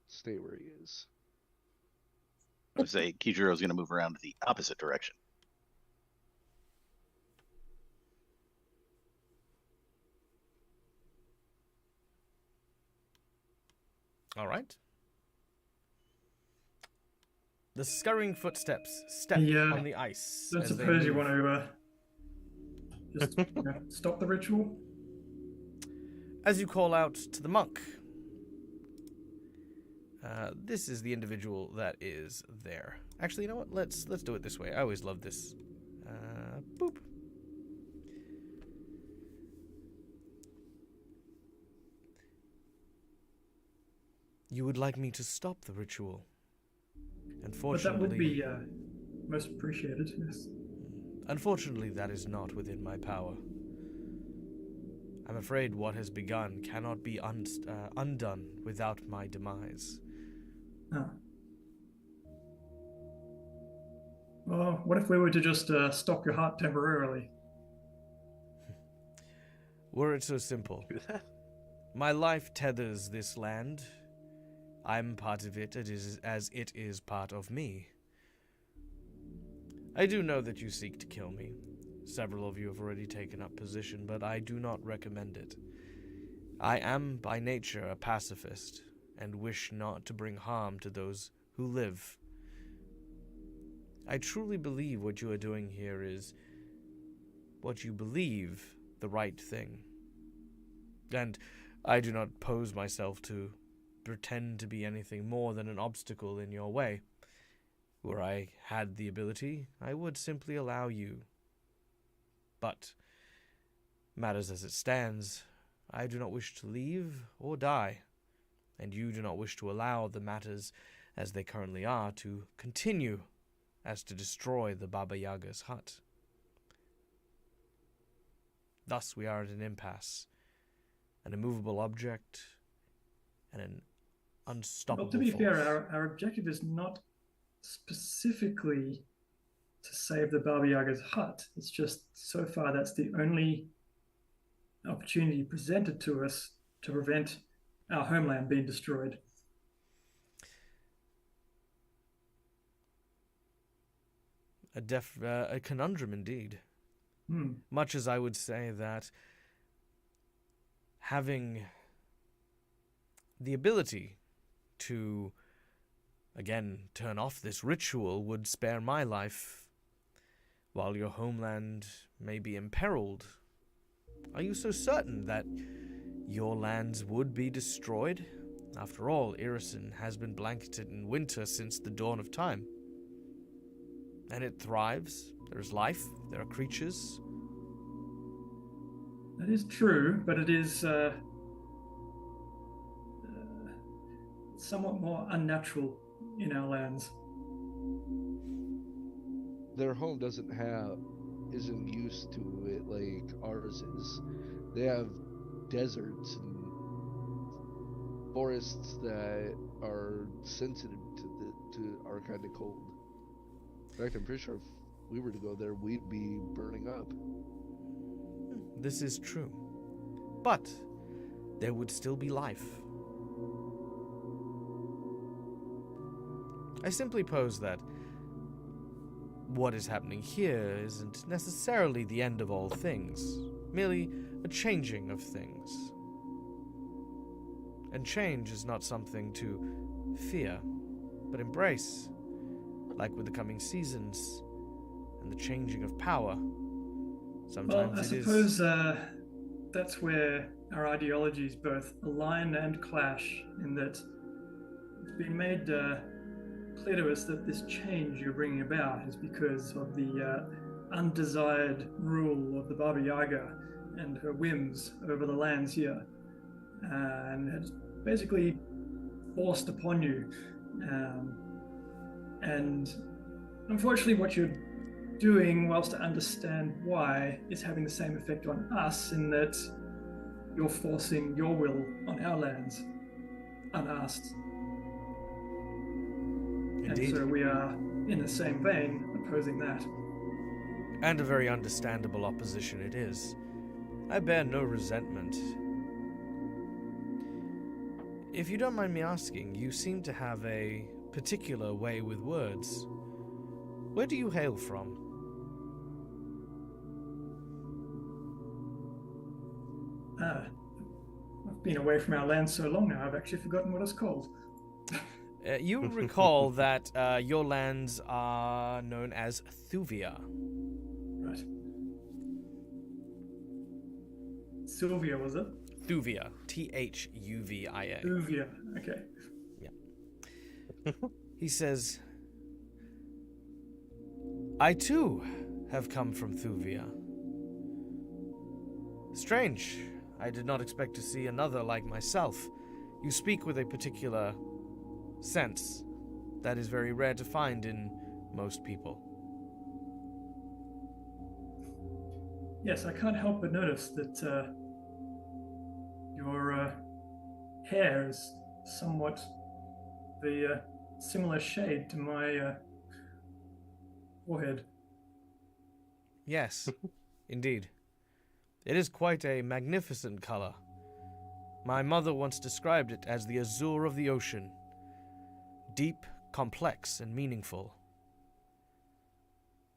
stay where he is. I would say Kijiro's going to move around the opposite direction. All right. The scurrying footsteps step Yeah. on the ice. Don't as they suppose you move. want to just stop the ritual? As you call out to the monk, this is the individual that is there. Actually, you know what? Let's do it this way. I always love this. Boop. You would like me to stop the ritual? Unfortunately, But that would be most appreciated. Yes. Unfortunately, that is not within my power. I'm afraid what has begun cannot be undone without my demise. Ah. Well, what if we were to just stop your heart temporarily? Were it so simple. My life tethers this land. I'm part of it, as it is part of me. I do know that you seek to kill me. Several of you have already taken up position, but I do not recommend it. I am by nature a pacifist, and wish not to bring harm to those who live. I truly believe what you are doing here is what you believe the right thing. And I do not pose myself to pretend to be anything more than an obstacle in your way. Were I had the ability, I would simply allow you. But, matters as it stands, I do not wish to leave or die, and you do not wish to allow the matters as they currently are to continue as to destroy the Baba Yaga's hut. Thus we are at an impasse, an immovable object, and an unstoppable Well, to be force. fair, our objective is not specifically to save the Baba Yaga's hut. It's just so far that's the only opportunity presented to us to prevent our homeland being destroyed. A conundrum indeed. Much as I would say that having the ability to, again, turn off this ritual would spare my life, while your homeland may be imperiled. Are you so certain that your lands would be destroyed? After all, Irrisen has been blanketed in winter since the dawn of time. And it thrives. There is life. There are creatures. That is true, but it is somewhat more unnatural in our lands. Their home isn't used to it like ours is. They have deserts and forests that are sensitive to our kind of cold. In fact, I'm pretty sure if we were to go there, we'd be burning up. This is true. But there would still be life. I simply pose that what is happening here isn't necessarily the end of all things, merely a changing of things. And change is not something to fear, but embrace, like with the coming seasons and the changing of power. Sometimes I it is... suppose that's where our ideologies both align and clash, in that it's been made clear to us that this change you're bringing about is because of the undesired rule of the Baba Yaga and her whims over the lands here, and it's basically forced upon you. And unfortunately, what you're doing, whilst I understand why, is having the same effect on us, in that you're forcing your will on our lands unasked. Indeed. And so we are, in the same vein, opposing that. And a very understandable opposition it is. I bear no resentment. If you don't mind me asking, you seem to have a particular way with words. Where do you hail from? I've been away from our land so long now, I've actually forgotten what it's called. You recall that your lands are known as Thuvia. Right. Sylvia, was it? Thuvia. Thuvia. Uvia. Okay. He says, I too have come from Thuvia. Strange. I did not expect to see another like myself. You speak with a particular sense that is very rare to find in most people. Yes, I can't help but notice that your hair is somewhat the similar shade to my forehead. Yes, indeed. It is quite a magnificent color. My mother once described it as the azure of the ocean. Deep, complex, and meaningful.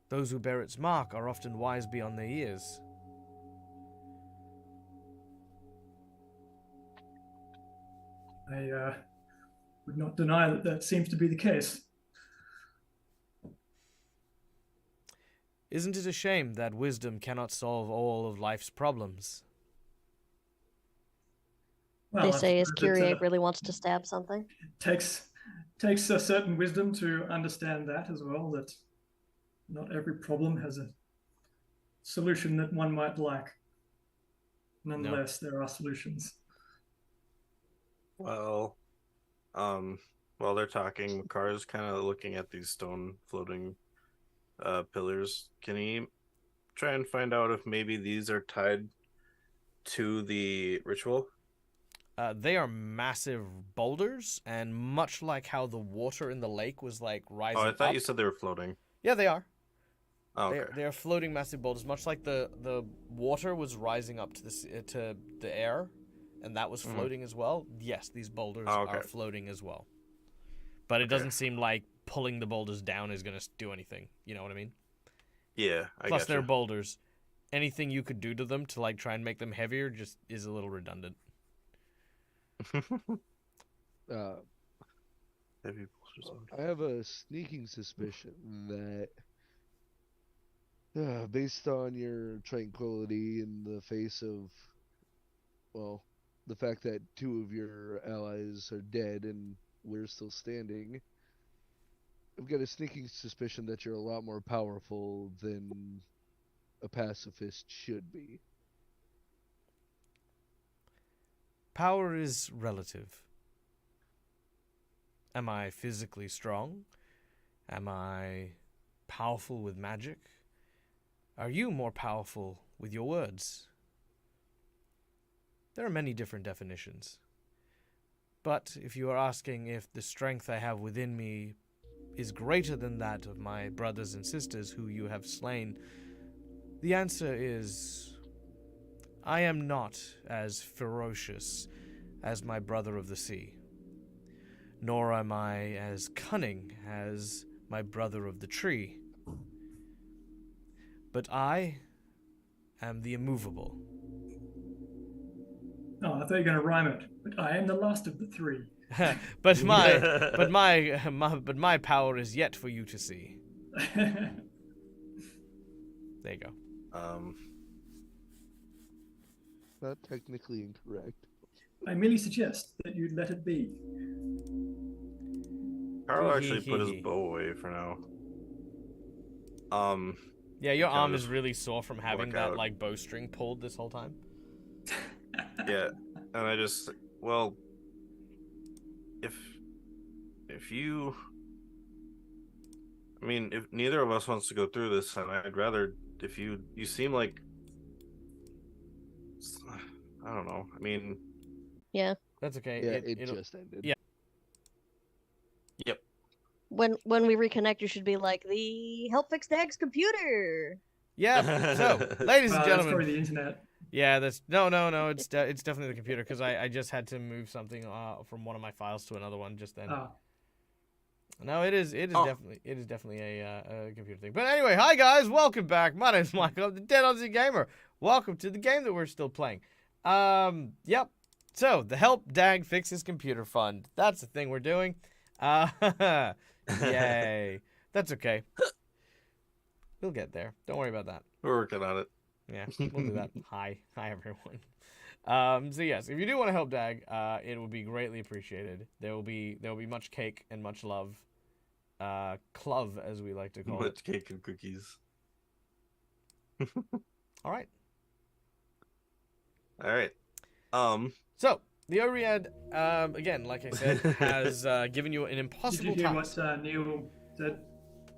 Those who bear its mark are often wise beyond their years. I would not deny that that seems to be the case. Isn't it a shame that wisdom cannot solve all of life's problems? Well, They say I his suppose Kyrie it really wants to stab something. takes a certain wisdom to understand that as well, that not every problem has a solution that one might like. Nonetheless, there are solutions. Well, while they're talking, Makar's kind of looking at these stone floating pillars. Can he try and find out if maybe these are tied to the ritual? They are massive boulders, and much like how the water in the lake was like rising Oh, I thought up. you said they were floating. Yeah, they are. Oh, okay. They are floating massive boulders, much like the water was rising up to the air, and that was floating as well. Yes, these boulders are floating as well. But it doesn't seem like pulling the boulders down is going to do anything. You know what I mean? Yeah, Plus, they're boulders. Anything you could do to them to like try and make them heavier just is a little redundant. Heavy boulders. I have a sneaking suspicion that, based on your tranquility in the face of, well, the fact that 2 of your allies are dead and we're still standing, I've got a sneaking suspicion that you're a lot more powerful than a pacifist should be. Power is relative. Am I physically strong? Am I powerful with magic? Are you more powerful with your words? There are many different definitions. But if you are asking if the strength I have within me is greater than that of my brothers and sisters who you have slain, the answer is I am not as ferocious as my brother of the sea, nor am I as cunning as my brother of the tree. But I am the immovable. Oh, I thought you were going to rhyme it. But I am the last of the 3. but my power is yet for you to see. There you go. Not technically incorrect. I merely suggest that you let it be. Carl actually put his bow away for now. Yeah, your arm is really sore from having that like bowstring pulled this whole time. Yeah, and I just, well, if you, I mean, if neither of us wants to go through this, then I'd rather, if you seem like, I don't know, I mean. Yeah. That's okay. Yeah, it just ended. Yeah. Yep. When we reconnect, you should be like, the help fix Dag's computer. Yeah. So, ladies and That's gentlemen. probably the internet. Yeah, that's no. It's definitely the computer because I just had to move something from one of my files to another one just then. Oh. No, it is definitely a computer thing. But anyway, hi guys, welcome back. My name's Michael, I'm the Dead Aussie Gamer. Welcome to the game that we're still playing. Yep. So the Help Dag Fix His Computer Fund. That's the thing we're doing. Yay. That's okay. We'll get there. Don't worry about that. We're working on it. Yeah, we'll do that. Hi everyone. So yes, if you do want to help Dag, it will be greatly appreciated. There will be much cake and much love. Clove, as we like to call it. Much cake and cookies. All right. All right. So the Oriad, again, like I said, has given you an Did impossible you hear task. what Neil said?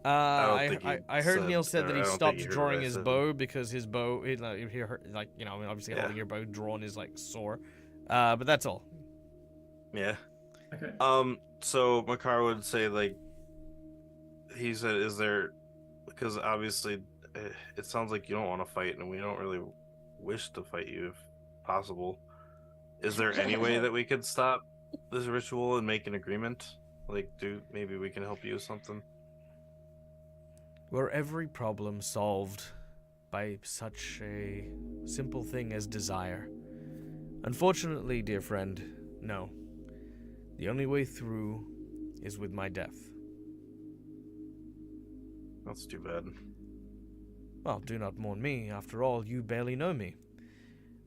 I heard Neil said that he I don't think stopped he heard drawing what I his said. bow because his bow, obviously Yeah. holding your bow drawn is like sore. But that's all. Yeah. Okay. So Makar would say, like, he said, is there, because obviously it sounds like you don't want to fight, and we don't really wish to fight you if possible. Is there any way that we could stop this ritual and make an agreement? Like, maybe we can help you with something? Were every problem solved by such a simple thing as desire? Unfortunately, dear friend, no. The only way through is with my death. That's too bad. Well, do not mourn me. After all, you barely know me.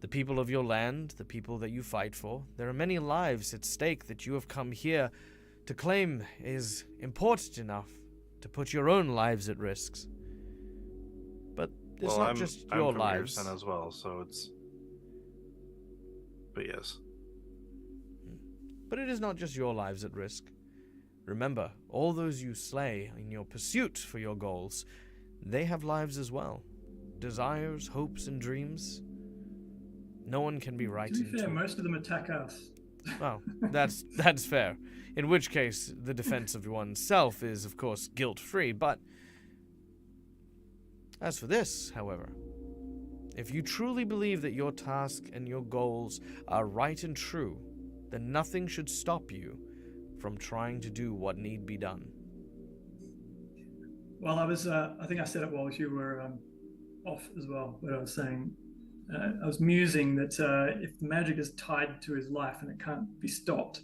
The people of your land, the people that you fight for, there are many lives at stake that you have come here to claim is important enough to put your own lives at risk. But it's not just your I'm lives. from Irrisen as well, so it's... But yes. But it is not just your lives at risk. Remember, all those you slay in your pursuit for your goals, they have lives as well. Desires, hopes, and dreams. No one can be right To be fair, in most of them attack us. Well, that's fair. In which case, the defense of oneself is, of course, guilt-free, but... As for this, however, if you truly believe that your task and your goals are right and true, then nothing should stop you from trying to do what need be done. Well, I think I said it while you were off as well, but I was saying, I was musing that if the magic is tied to his life and it can't be stopped,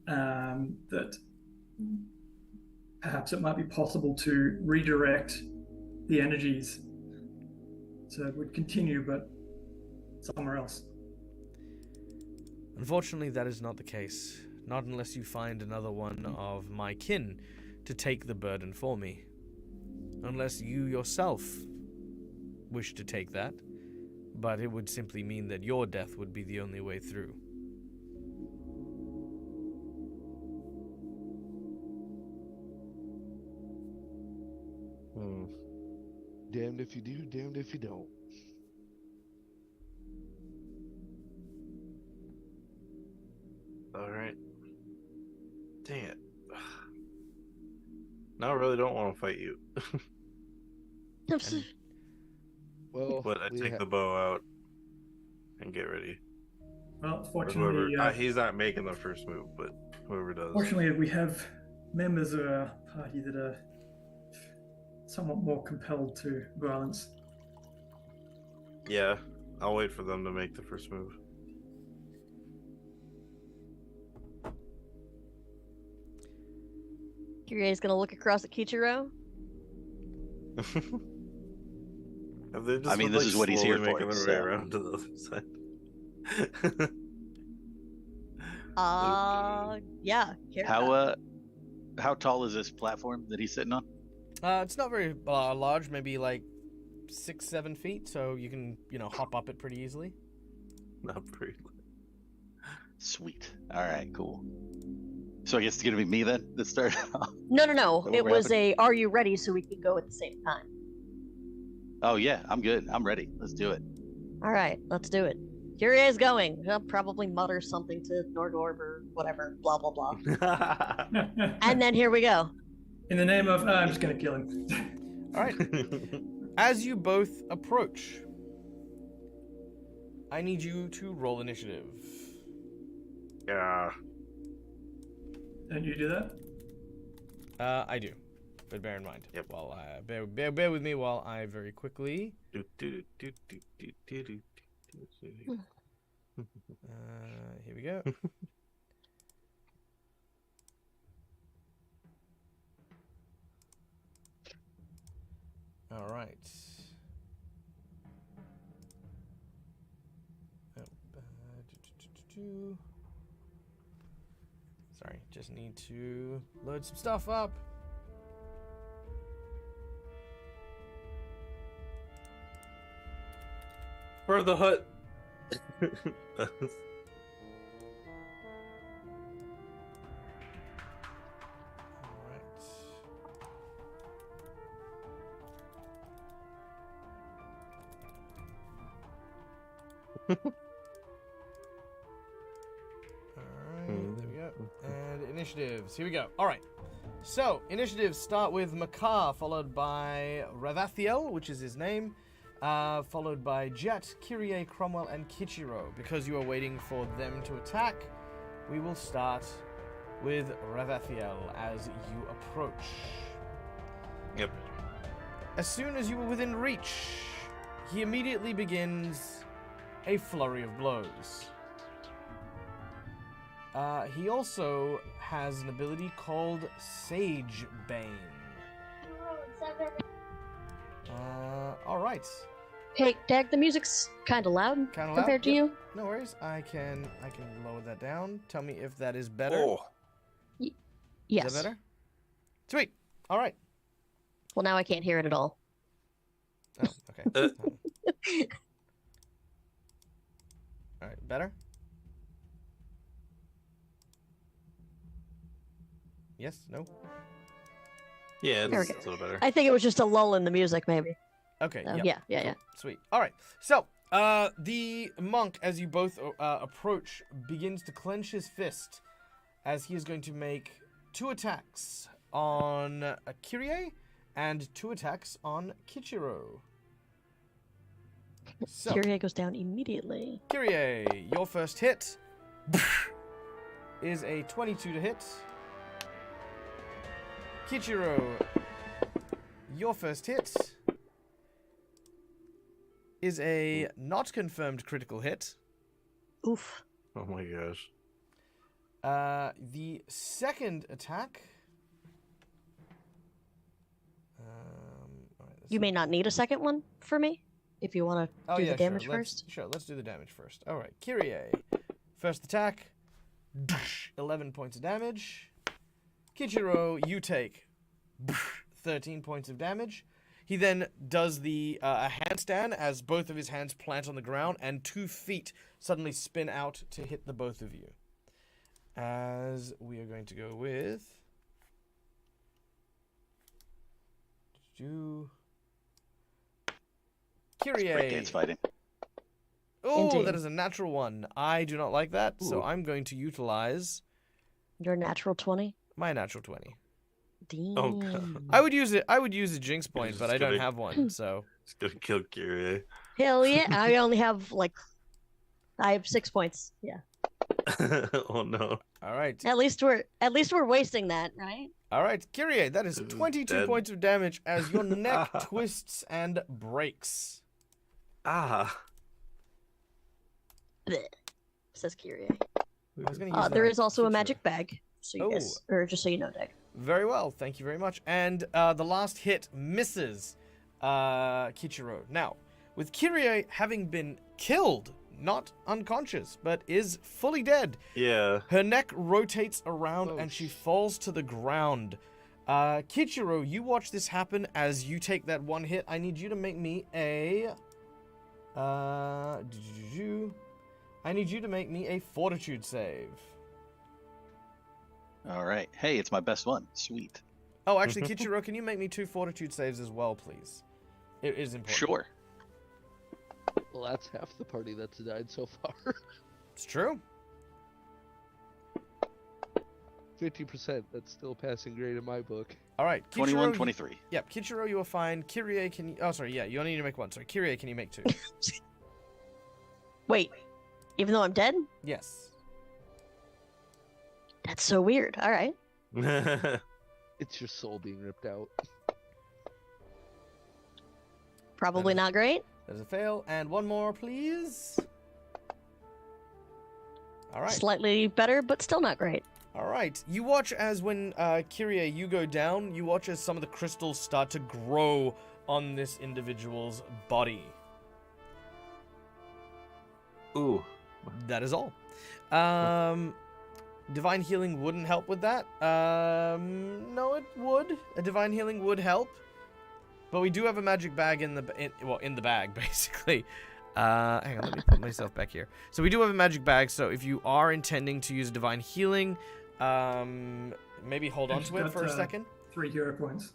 that perhaps it might be possible to redirect the energies so it would continue, but somewhere else. Unfortunately, that is not the case. Not unless you find another one of my kin to take the burden for me. Unless you yourself wish to take that. But it would simply mean that your death would be the only way through. Damned if you do, damned if you don't. Alright. Dang it. Now I really don't want to fight you. Well, But I take the bow out and get ready. Well, Or fortunately, whoever, he's not making the first move, but whoever does. fortunately, we have members of our party that are somewhat more compelled to violence. Yeah, I'll wait for them to make the first move. Kirie's gonna look across at Kichiro. Have they just I mean, been, this like, is what he's here slowly for, making their so. way around to the other side. Yeah. Kira. How tall is this platform that he's sitting on? It's not very large, maybe like 6-7 feet, so you can, hop up it pretty easily. Not very. Sweet. All right, cool. So I guess it's gonna be me then that started off. No. what It we're was having? a, are you ready so we can go at the same time? Oh yeah, I'm good. I'm ready. Let's do it. All right, let's do it. Kirie is going. He'll probably mutter something to Nordorb or whatever, blah, blah, blah. And then here we go. In the name of, I'm just going to kill him. All right. As you both approach, I need you to roll initiative. Yeah. Don't you do that? I do, but bear in mind. Yep. While bear with me while I very quickly. Here we go. Sorry, just need to load some stuff up. For the hut. Alright, there we go. And initiatives. Here we go. Alright. So, initiatives start with Makar, followed by Ravathiel, which is his name, followed by Jet, Kyrie, Cromwell, and Kichiro. Because you are waiting for them to attack, we will start with Ravathiel as you approach. Yep. As soon as you are within reach, he immediately begins a flurry of blows. He also has an ability called Sage Bane. Alright. Hey, Dag, the music's kind of loud Kinda loud? compared to Yep. you. No worries. I can lower that down. Tell me if that is better. Oh. Yes. Is that better? Sweet. Alright. Well, now I can't hear it at all. Oh, okay. Alright, better? Yes? No? Yeah, There we it's go. a little better. I think it was just a lull in the music, maybe. Okay. So, yep. yeah. Sweet. All right. So, the monk, as you both approach, begins to clench his fist as he is going to make 2 attacks on Kyrie and 2 attacks on Kichiro. So, Kyrie goes down immediately. Kyrie, your first hit is a 22 to hit. Kichiro, your first hit is a not confirmed critical hit. Oof. Oh my gosh. The second attack. All right, You may not need a second one for me if you want to do the damage sure. first. Let's do the damage first. All right, Kyrie. First attack, 11 points of damage. Kichiro, you take 13 points of damage. He then does the handstand as both of his hands plant on the ground and 2 feet suddenly spin out to hit the both of you. As we are going to go with... Kyrie. Breakdance fighting. Oh, Indeed. that is a natural one. I do not like that, so Ooh. I'm going to utilize Your natural 20. my natural 20. Damn. Oh, God. I would use a jinx point, just but I don't kidding. have one, so It's gonna kill Kyrie. Hell yeah. I only have I have 6 points. Yeah. Oh no. all right. At least we're wasting that, right? All right, Kyrie, that is This is 22 dead. points of damage as your neck twists and breaks. Ah. Blech, says Kyrie. I was gonna use There that is also a feature. magic bag. So you guys, or just so you know, Dag. Very well, thank you very much. And the last hit misses Kichiro. Now, with Kyrie having been killed, not unconscious, but is fully dead, Yeah. her neck rotates around Oh, and she falls to the ground. Kichiro, you watch this happen as you take that one hit. I need you to make me a... I need you to make me a fortitude save. All right. Hey, it's my best one. Sweet. Oh, actually, Kichiro, can you make me 2 fortitude saves as well, please? It is important. Sure. Well, that's half the party that's died so far. It's true. 50%. That's still passing grade in my book. All right, Kichiro, 21, 23. Yep, Kichiro, you are fine. Kyrie, can you... Oh, sorry, yeah, you only need to make 1. Sorry, Kyrie, can you make 2? Wait, even though I'm dead? Yes. That's so weird. All right. It's your soul being ripped out. Probably not great. That is a fail. And 1 more, please. All right. Slightly better, but still not great. All right. You watch as when, Kyrie, you go down, you watch as some of the crystals start to grow on this individual's body. Ooh. That is all. Divine healing wouldn't help with that. No, it would. A divine healing would help, but we do have a magic bag in the bag basically. Hang on, let me put myself back here. So we do have a magic bag. So if you are intending to use divine healing, maybe hold on to it for a second. 3 hero points.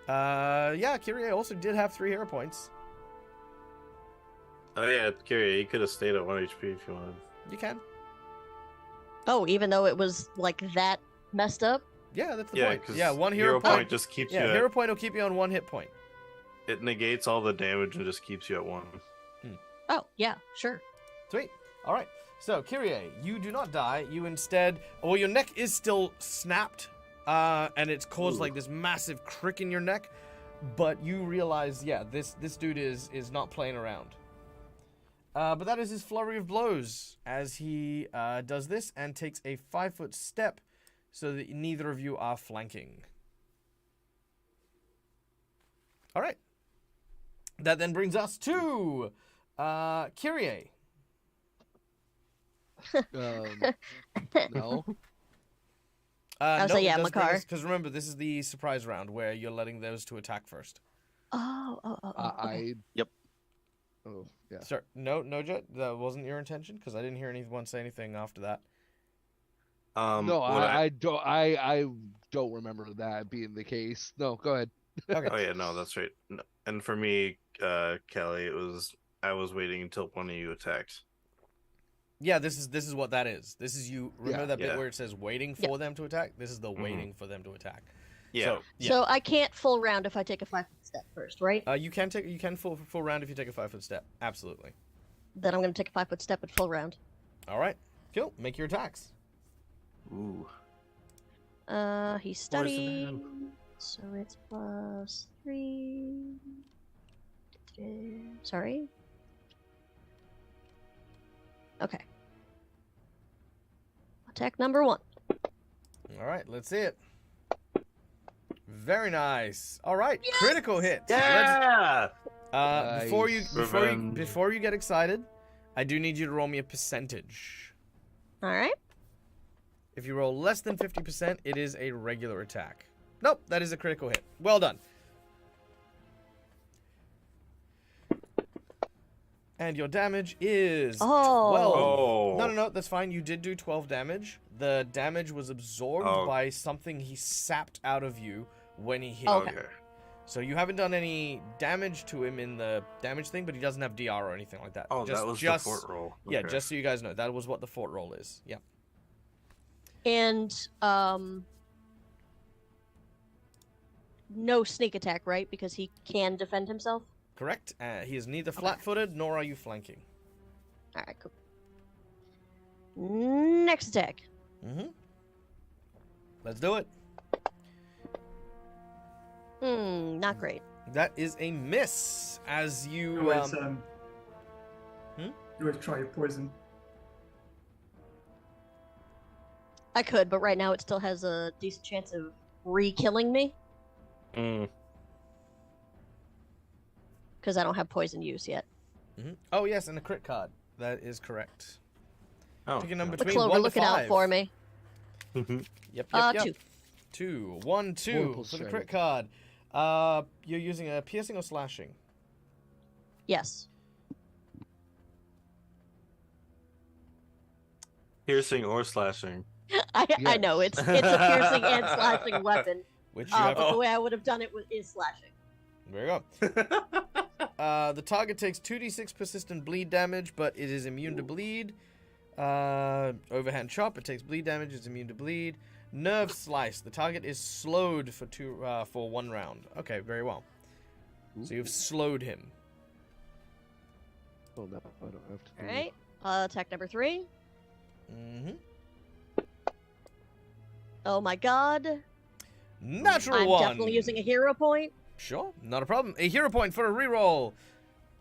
Yeah, Kyrie also did have 3 hero points. Oh yeah, Kyrie, you could have stayed at 1 HP if you wanted. You can. Oh, even though it was like that messed up? Yeah, that's the Yeah, point. 'cause Yeah, 1 hero hero point just keeps you Yeah, at, hero point will keep you on 1 hit point. it negates all the damage and just keeps you at 1. Oh, yeah, sure. Sweet. All right. So, Kyrie, you do not die. You instead, well, your neck is still snapped, and it's caused like this massive crick in your neck. But you realize, yeah, this dude is not playing around. But that is his flurry of blows as he does this and takes a 5-foot step so that neither of you are flanking. All right. That then brings us to Kyrie. No. I'll say yeah, Makar. Because remember, this is the surprise round where you're letting those 2 attack first. Oh. Okay. Yep. Oh, yeah. Sorry, no, Jet, that wasn't your intention because I didn't hear anyone say anything after that. No, what I don't remember that being the case. No, go ahead. Okay. Oh yeah, no, that's right. No, and for me, Kelly, I was waiting until one of you attacked. Yeah, this is what that is. This is you. Remember Yeah. that bit Yeah. where it says waiting for them to attack? This is the waiting for them to attack. Yeah. So I can't full round if I take a 5-foot step first, right? You can full round if you take a 5-foot step. Absolutely. Then I'm going to take a 5-foot step at full round. All right. Cool. Make your attacks. Ooh. He's Poison studying, him. so it's +3. Sorry. Okay. Attack number 1. All right. Let's see it. Very nice. All right. Yes! Critical hit. Yeah. Before Revenge. you get excited, I do need you to roll me a percentage. All right. If you roll less than 50%, it is a regular attack. Nope, that is a critical hit. Well done. And your damage is 12. Oh. No, that's fine. You did do 12 damage. The damage was absorbed by something he sapped out of you when he hit Okay. you. So you haven't done any damage to him in the damage thing, but he doesn't have DR or anything like that. Oh, that was the fort roll. Yeah, Okay. just so you guys know, that was what the fort roll is. Yeah. And no sneak attack, right? Because he can defend himself. Correct. He is neither flat-footed nor are you flanking. All right, cool. Next attack. Mm-hmm. Let's do it. Not great. That is a miss. As you You always, Hmm? you always try your poison. I could, but right now it still has a decent chance of re-killing me because I don't have poison use yet. Oh yes, and a crit card. That is correct. Oh. Pick a number The between Clover 1 to looking 5. out for me. Yep. 2. 2. 1, 2 Multiple for the strike. crit card. You're using a piercing or slashing? Yes. Piercing or slashing. I Yes. know it's a piercing and slashing weapon. Which you have. But the way I would have done it is slashing. There you go. The target takes 2d6 persistent bleed damage, but it is immune to bleed. Overhand chop, it takes bleed damage, it's immune to bleed. Nerve slice, the target is slowed for 1 round. Okay, very well. So you've slowed him. Oh no, I don't have to. All right. Attack number 3. Mm-hmm. Oh my god. Natural I'm 1. definitely using a hero point. Sure, not a problem. A hero point for a reroll.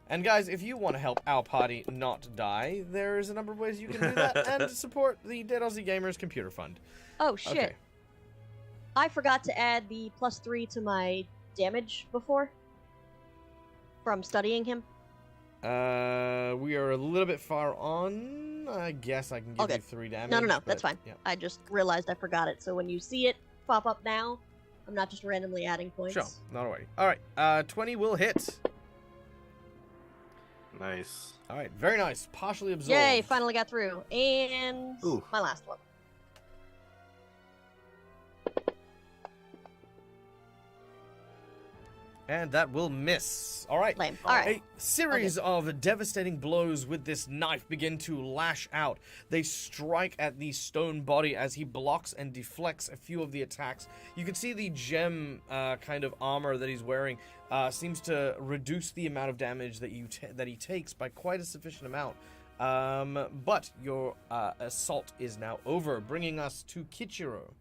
And guys, if you want to help our party not die, there's a number of ways you can do that and support the Dead Aussie Gamers Computer Fund. Oh shit. Okay. I forgot to add the +3 to my damage before from studying him. We are a little bit far on. 1, I guess I can give Okay. you 3 damage. No, but, that's fine. Yeah. I just realized I forgot it. So when you see it pop up now, I'm not just randomly adding points. Sure, not a worry. All right, 20 will hit. Nice. All right, very nice. Partially absorbed. Yay! Finally got through. And Ooh. my last one. And that will miss. All right. Lame. All right. A series of devastating blows with this knife begin to lash out. They strike at the stone body as he blocks and deflects a few of the attacks. You can see the gem kind of armor that he's wearing seems to reduce the amount of damage that that he takes by quite a sufficient amount. But your assault is now over, bringing us to Kichiro.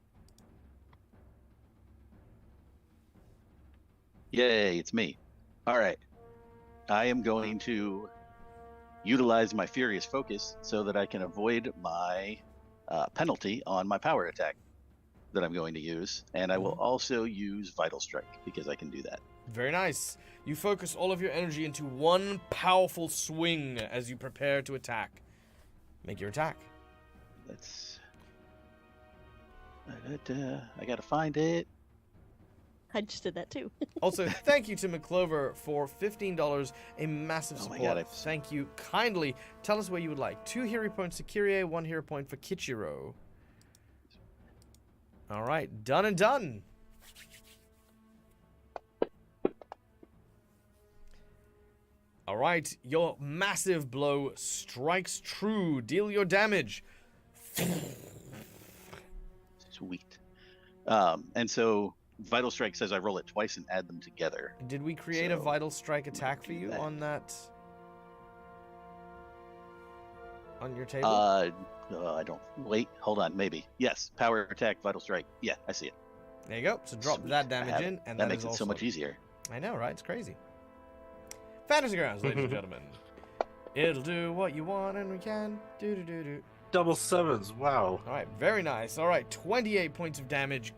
Yay, it's me. All right. I am going to utilize my Furious Focus so that I can avoid my penalty on my power attack that I'm going to use. And I will also use Vital Strike because I can do that. Very nice. You focus all of your energy into one powerful swing as you prepare to attack. Make your attack. Let's... I gotta find it. I just did that too. Also, thank you to McClover for $15, a massive Oh my support. God, Thank you kindly. Tell us where you would like. 2 hero points to Kyrie, 1 hero point for Kichiro. All right, done and done. All right, your massive blow strikes true. Deal your damage. Sweet. And so Vital Strike says I roll it twice and add them together. Did we create a So, Vital Strike attack for do you that. on that? On your table? I don't... Wait, hold on, maybe. Yes, Power Attack, Vital Strike. Yeah, I see it. There you go. So drop Sweet. that I damage have in, it. and that that makes is it so also... much easier. I know, right? It's crazy. Fantasy Grounds, ladies and gentlemen. It'll do what you want, and we can. Do. Double 7s. Wow. All right, very nice. All right, 28 points of damage.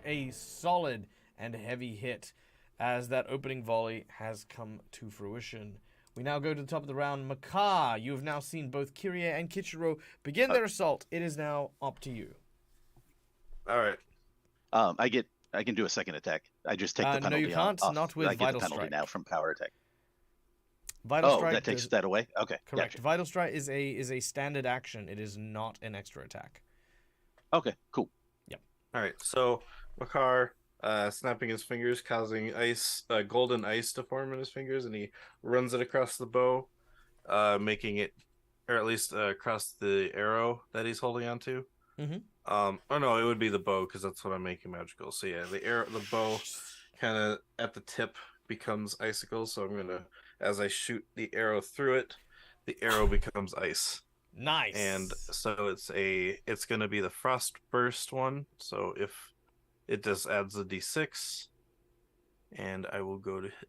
A solid and heavy hit as that opening volley has come to fruition. We now go to the top of the round. Makar, you have now seen both Kyrie and Kichiro begin their assault. It is now up to you. All right. I can do a second attack. I just take the No, penalty. you can't. off. Not with I get Vital the penalty Strike. now from Power Attack. Vital Oh, Strike that takes does- that away? Okay, Correct. gotcha. Vital Strike is a standard action. It is not an extra attack. Okay, cool. All right. So Makar snapping his fingers, causing golden ice to form in his fingers, and he runs it across the bow, making it, or at least across the arrow that he's holding onto. Mhm. Oh no, it would be the bow because that's what I'm making magical. So yeah, the bow kind of at the tip becomes icicles. So I'm gonna, as I shoot the arrow through it, the arrow becomes ice. Nice. And so it's gonna be the frost burst one. So if it just adds a d6, and I will go to hit.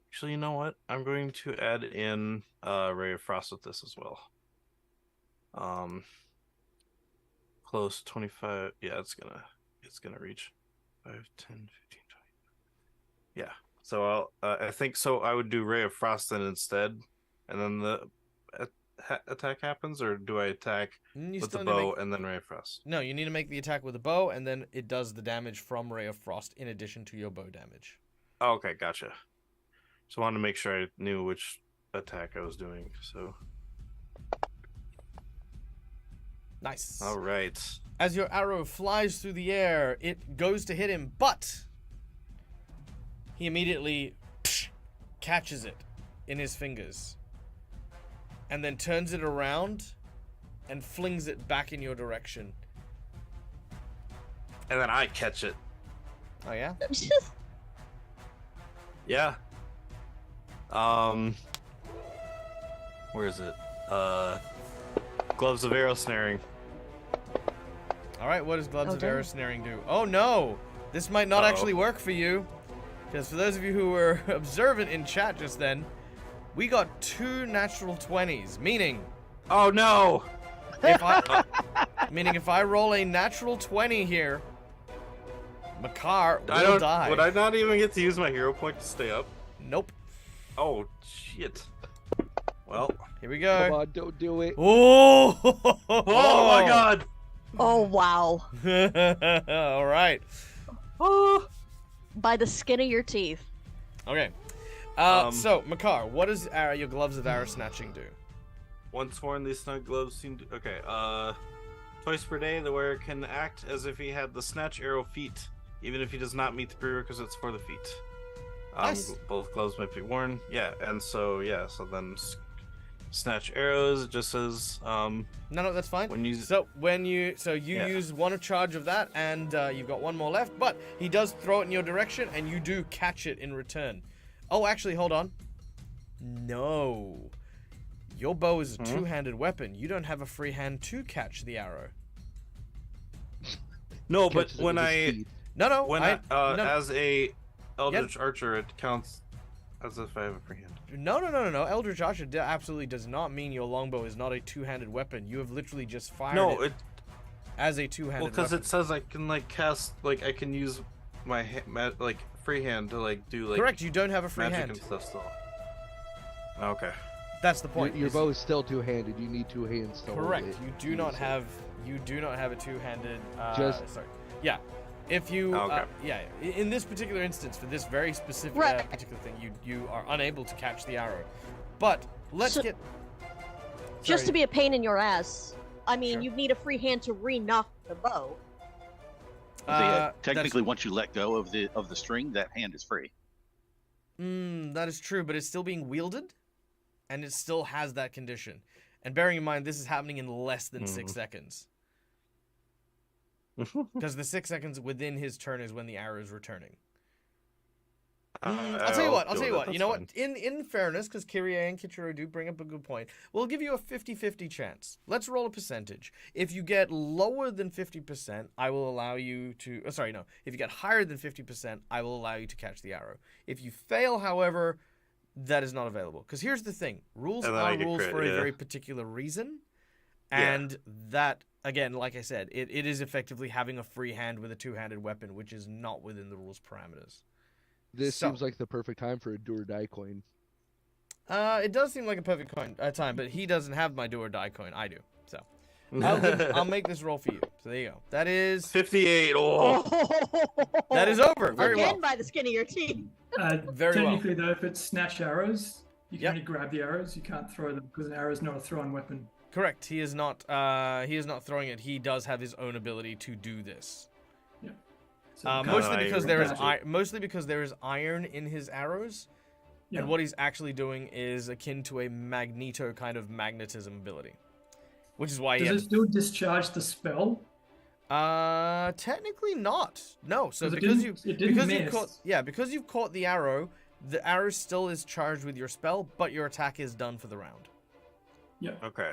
Actually, you know what? I'm going to add in Ray of Frost with this as well. Close 25. Yeah, it's gonna reach 5, 10, 15, 20. Yeah. So I think so. I would do Ray of Frost then instead, and then the attack happens, or do I attack with the bow and then Ray of Frost? No, you need to make the attack with the bow, and then it does the damage from Ray of Frost in addition to your bow damage. Oh, okay, gotcha. So I wanted to make sure I knew which attack I was doing. So Nice. all right. As your arrow flies through the air, it goes to hit him, but he immediately catches it in his fingers and then turns it around and flings it back in your direction. And then I catch it. Oh, yeah? Yeah. Where is it? Gloves of arrow snaring. All right, what does Gloves Oh, of Arrow damn. Snaring do? Oh, no! This might not actually work for you. Because for those of you who were observant in chat just then, we got 2 natural 20s, meaning Oh no! if I roll a natural 20 here, Makar will die. Would I not even get to use my hero point to stay up? Nope. Oh shit. Well. Here we go. Come on, don't do it. Oh! Oh my God. Oh wow! All right. Oh. By the skin of your teeth. Okay. So, Makar, what does your gloves of arrow snatching do? Once worn, these snug gloves seem to. Okay. Twice per day, the wearer can act as if he had the snatch arrow feat, even if he does not meet the prerequisites for the feat. Nice. Both gloves might be worn. Yeah, and so then snatch arrows. It just says No, that's fine. when you. You use one charge of that, and you've got one more left. But he does throw it in your direction, and you do catch it in return. Oh, actually, hold on. No, your bow is a two-handed weapon. You don't have a free hand to catch the arrow. No, but Catches it when with his I feet. No, when no. as a eldritch archer, it counts as if I have a free hand. No. Eldritch Archer absolutely does not mean your longbow is not a two-handed weapon. You have literally just fired it as a two-handed weapon. because it says I can cast I can use my free hand to do Correct, you don't have a free magic hand. and stuff still. Okay. That's the point. Your bow is still two-handed. You need two hands to Correct. hold it. You do not have a two-handed. Just- sorry. Yeah. If you. Okay. In this particular instance, for this very specific Right. particular thing, you are unable to catch the arrow. But let's So- get. Just to Sorry. be a pain in your ass. I mean, Sure. you need a free hand to re-knock the bow. So yeah, that is- technically, once you let go of the string, that hand is free. That is true, but it's still being wielded, and it still has that condition. And bearing in mind, this is happening in less than 6 seconds. Because the 6 seconds within his turn is when the arrow is returning. I'll tell you what. You know what? In fairness, because Kyrie and Kichiro do bring up a good point, we'll give you a 50-50 chance. Let's roll a percentage. If you get lower than 50%, I will allow you to... If you get higher than 50%, I will allow you to catch the arrow. If you fail, however, that is not available. Because here's the thing. Rules And then I are get rules credit, for a yeah. very particular reason. Yeah. And that, again, like I said, it is effectively having a free hand with a two-handed weapon, which is not within the rules parameters. This So- seems like the perfect time for a do or die coin. It does seem like a perfect time, but he doesn't have my do or die coin. I do. So I'll make this roll for you. So there you go. That is 58. Oh. that is over. Very Again, well. by the skin of your teeth. Very well. Technically, though, if it's snatch arrows, you can Yep. only grab the arrows. You can't throw them because an arrow is not a thrown weapon. Correct. He is not. He is not throwing it. He does have his own ability to do this. So Mostly I because there is regret mostly because there is iron in his arrows, Yeah. and what he's actually doing is akin to a magneto kind of magnetism ability, which is why he Does it had. still discharge the spell? Technically not. No. So 'Cause it because didn't- it didn't miss. because you've caught the arrow still is charged with your spell, but your attack is done for the round. Okay.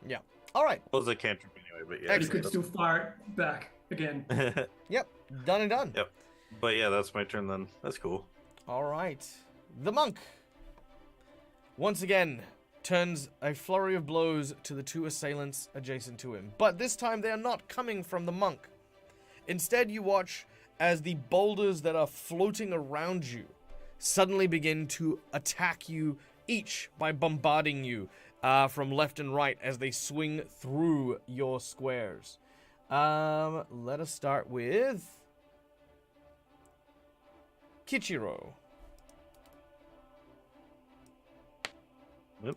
Yeah. All right. Well, it's a cantrip anyway, but yeah. You Excellent. could still fire it back again. Yep. Done and done. Yep. But yeah, that's my turn then. That's cool. All right. The monk once again turns a flurry of blows to the two assailants adjacent to him. But this time they are not coming from the monk. Instead, you watch as the boulders that are floating around you suddenly begin to attack you each by bombarding you from left and right as they swing through your squares. Let us start with Kichiro. Yep.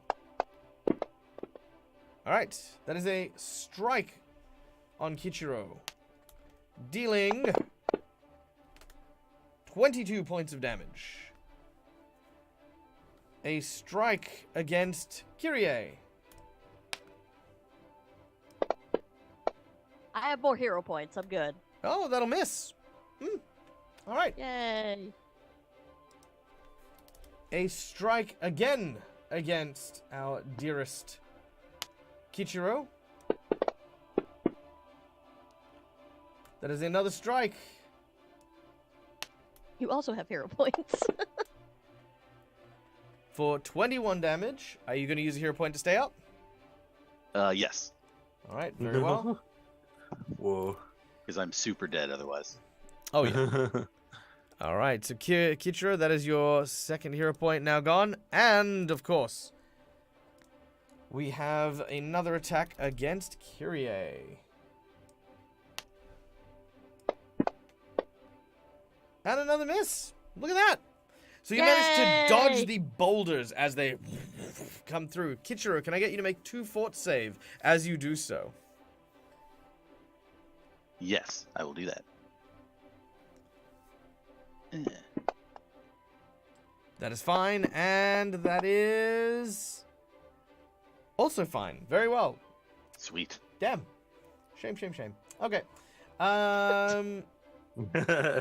Alright, that is a strike on Kichiro. Dealing 22 points of damage. A strike against Kyrie. I have more hero points. I'm good. Oh, that'll miss. Alright. Yay. A strike again against our dearest Kichiro. That is another strike. You also have hero points. For 21 damage. Are you going to use a hero point to stay up? Yes, Alright, very well. Whoa. because I'm super dead otherwise. Oh, yeah. Alright, so Kichiro, that is your second hero point now gone. And, of course, We have another attack against Kyrie. And another miss. Look at that. So you managed to dodge the boulders as they come through. Kichiro, can I get you to make 2 fort save as you do so? Yes, I will do that. That is fine, and that is also fine. Very well. Sweet. Damn. Shame, shame, shame. Okay.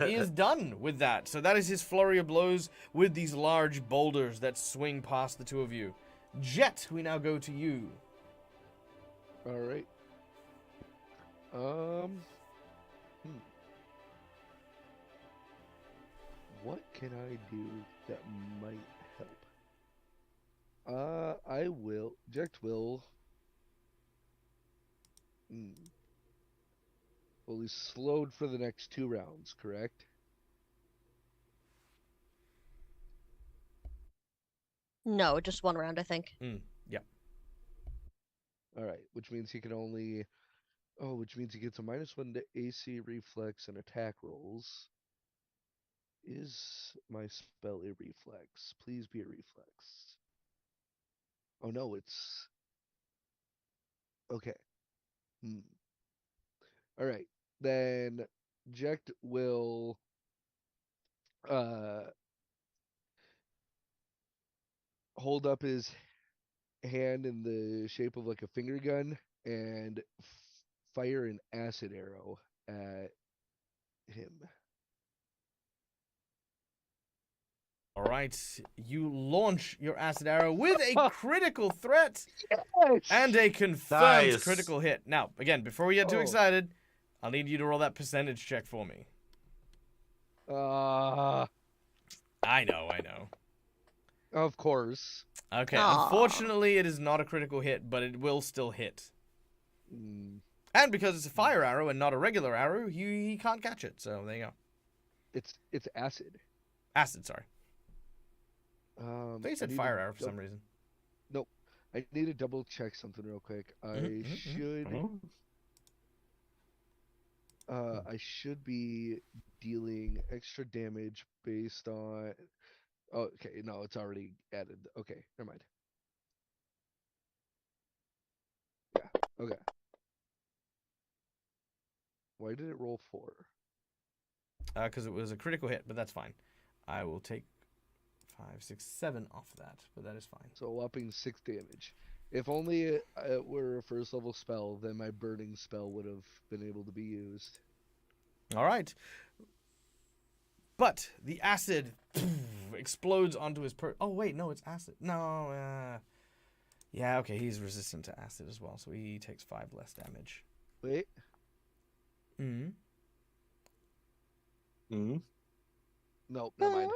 He is done with that. So that is his flurry of blows with these large boulders that swing past the two of you. Jet, we now go to you. All right. What can I do that might help? I will. Jet will. Well, he's slowed for the next 2 rounds, correct? No, just 1 round, I think. Yeah. All right, which means he can only. Oh, which means he gets a -1 to AC, reflex, and attack rolls. Is my spell a reflex? Please be a reflex. Oh no, it's. Okay. All right, then Jekt will hold up his hand in the shape of like a finger gun and fire an acid arrow at him. All right. You launch your acid arrow with a critical threat and a confirmed Nice. critical hit. Now, again, before we get too excited, I'll need you to roll that percentage check for me. I know. Of course. Okay, Aw. unfortunately, it is not a critical hit, but it will still hit. And because it's a fire arrow and not a regular arrow, he can't catch it. So there you go. It's acid. Acid, sorry. I I thought you said need fire to arrow for some reason. Nope. I need to double check something real quick. I should be dealing extra damage based on. Oh, okay, no, it's already added. Okay, never mind. Yeah, okay. Why did it roll 4? Because it was a critical hit, but that's fine. I will take 5, 6, 7 off that, but that is fine. So a whopping 6 damage. If only it were a first level spell, then my burning spell would have been able to be used. All right. But the acid explodes onto his Oh, wait, no, it's acid. No, yeah, okay, he's resistant to acid as well, so he takes 5 less damage. Wait. No, never mind.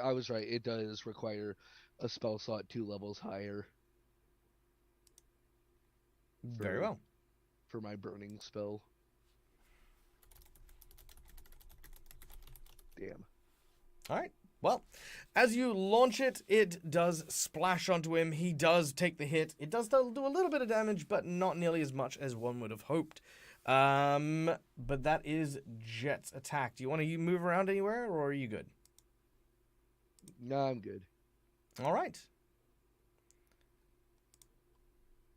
I was right. It does require a spell slot 2 levels higher. Very well. For my burning spell. Damn. All right. Well, as you launch it, it does splash onto him. He does take the hit. It does do a little bit of damage, but not nearly as much as one would have hoped. But that is Jet's attack. Do you want to move around anywhere, or are you good? No, I'm good. All right.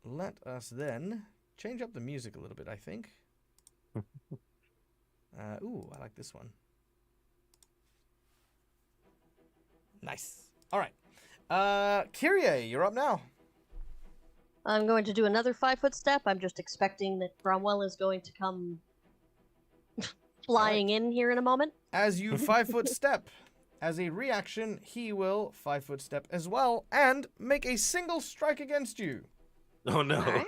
Let us then change up the music a little bit, I think. Ooh, I like this one. Nice. All right. Kyrie, you're up now. I'm going to do another 5-foot step. I'm just expecting that Cromwell is going to come flying in here in a moment. As you 5-foot step, as a reaction, he will 5-foot step as well and make a single strike against you. Oh no. Alright.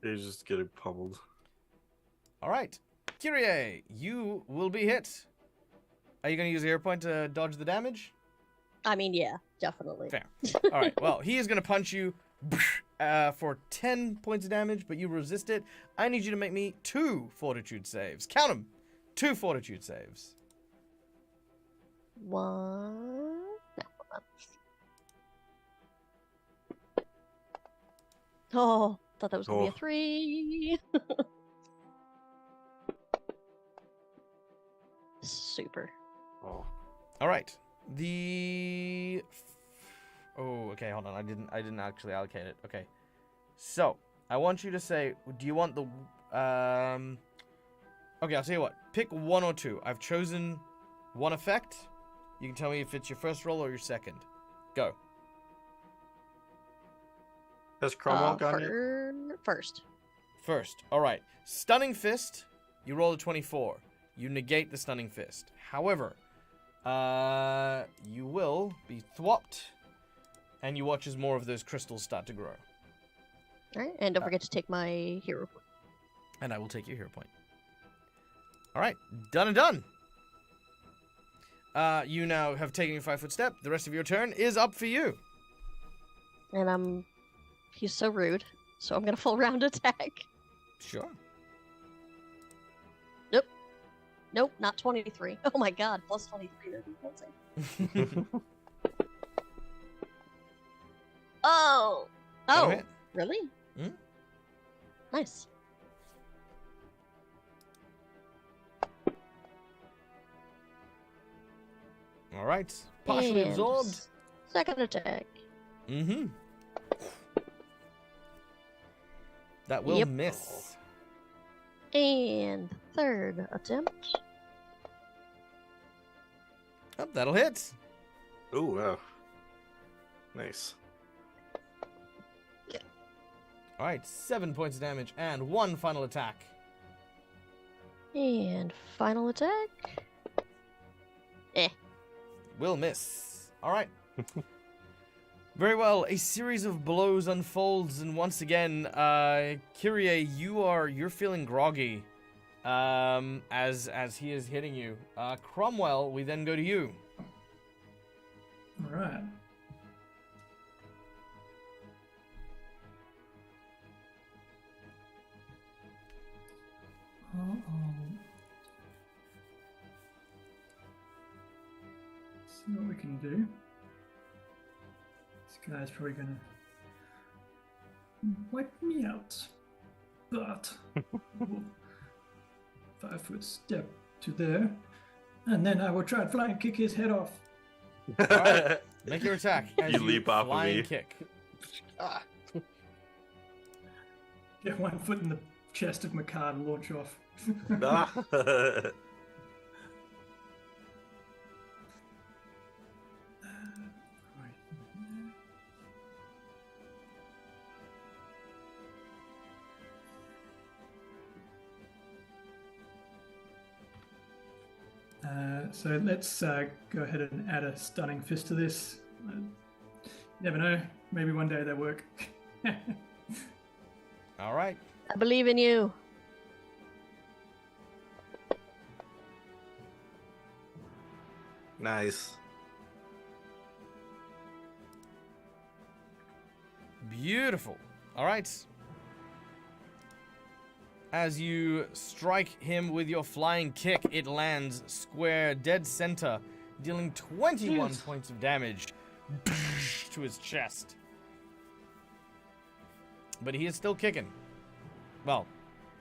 He's just getting pummeled. All right. Kyrie, you will be hit. Are you going to use a hero point to dodge the damage? I mean, yeah, definitely. Fair. All right. Well, he is going to punch you for 10 points of damage, but you resist it. I need you to make me 2 fortitude saves. Count them. 2 fortitude saves. 1. No, hold on. Oh, thought that was gonna be a Oh. 3. Super. Oh. All right. Oh, okay. Hold on. I didn't actually allocate it. Okay. So I want you to say, do you want the Okay, I'll tell you what. Pick 1 or 2. I've chosen one effect. You can tell me if it's your first roll or your second. Go. Has Cromwell gone yet? First. First. All right. Stunning Fist. You roll a 24. You negate the Stunning Fist. However, you will be thwopped, and you watch as more of those crystals start to grow. All right, and don't forget to take my hero point. And I will take your hero point. All right. Done and done. You now have taken your 5-foot step. The rest of your turn is up for you. And he's so rude, so I'm gonna full round attack. Sure. Nope, not 23. Oh my god, plus 23. That'd be amazing. Oh! That'll Oh, hit. really? Hmm? Nice. All right. Partially And absorbed. Second attack. Mm-hmm. That will Yep. miss. And third attempt. Oh, that'll hit. Ooh, wow. Nice. All right. 7 points of damage and 1 final attack. And final attack. Will miss. All right. Very well. A series of blows unfolds, and once again, Kyrie, you're feeling groggy, as he is hitting you. Cromwell, we then go to you. All right. I'll see what we can do. This guy's probably gonna wipe me out, but 5-foot step to there, and then I will try and fly and kick his head off. Alright. Make your attack. As You leap off of flying me. kick. Get 1 foot in the chest of my card and launch off. Ah. So let's go ahead and add a stunning fist to this. Never know, maybe one day they'll work. All right. I believe in you. Nice. Beautiful. All right. As you strike him with your flying kick, it lands square dead center, dealing 21 Yes. points of damage to his chest. But he is still kicking. Well,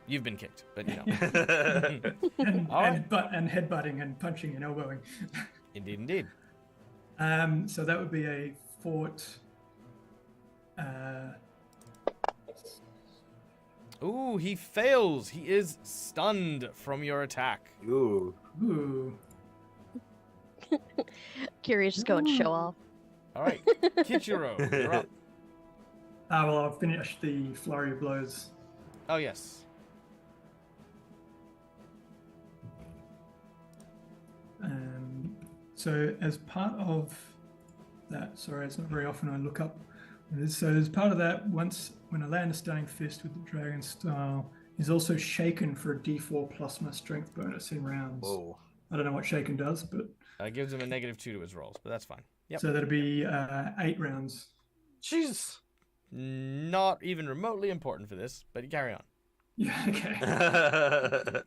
you've been kicked, but you know. and, All right. and headbutting and punching and elbowing. Indeed, indeed. So that would be a fort. Ooh, he fails. He is stunned from your attack. Ooh. Ooh. Curious, just go and show off. All right, Kichiro, you're up. Well, I'll finish the flurry of blows. Oh, yes. So as part of that, sorry, it's not very often I look up. So as part of that, when I land a stunning fist with the dragon style, he's also shaken for a D4 plus my strength bonus in rounds. Whoa. I don't know what shaken does, but Gives him a -2 to his rolls, but that's fine. Yep. so that'd be 8 rounds. Jesus. Not even remotely important for this, but you carry on. Yeah, okay.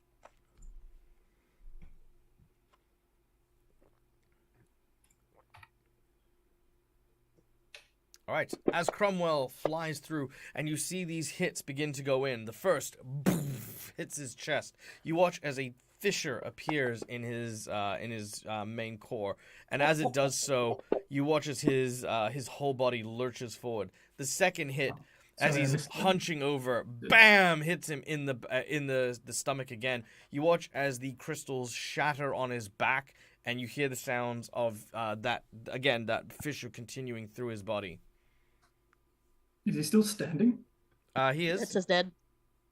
All right, as Cromwell flies through and you see these hits begin to go in, the first hits his chest. You watch as a fissure appears in his main core, and as it does so, you watch as his whole body lurches forward. The second hit, as Sorry, I he's missed that. hunching over, bam, hits him in the stomach again. You watch as the crystals shatter on his back, and you hear the sounds of that fissure continuing through his body. Is he still standing? He It is. says dead.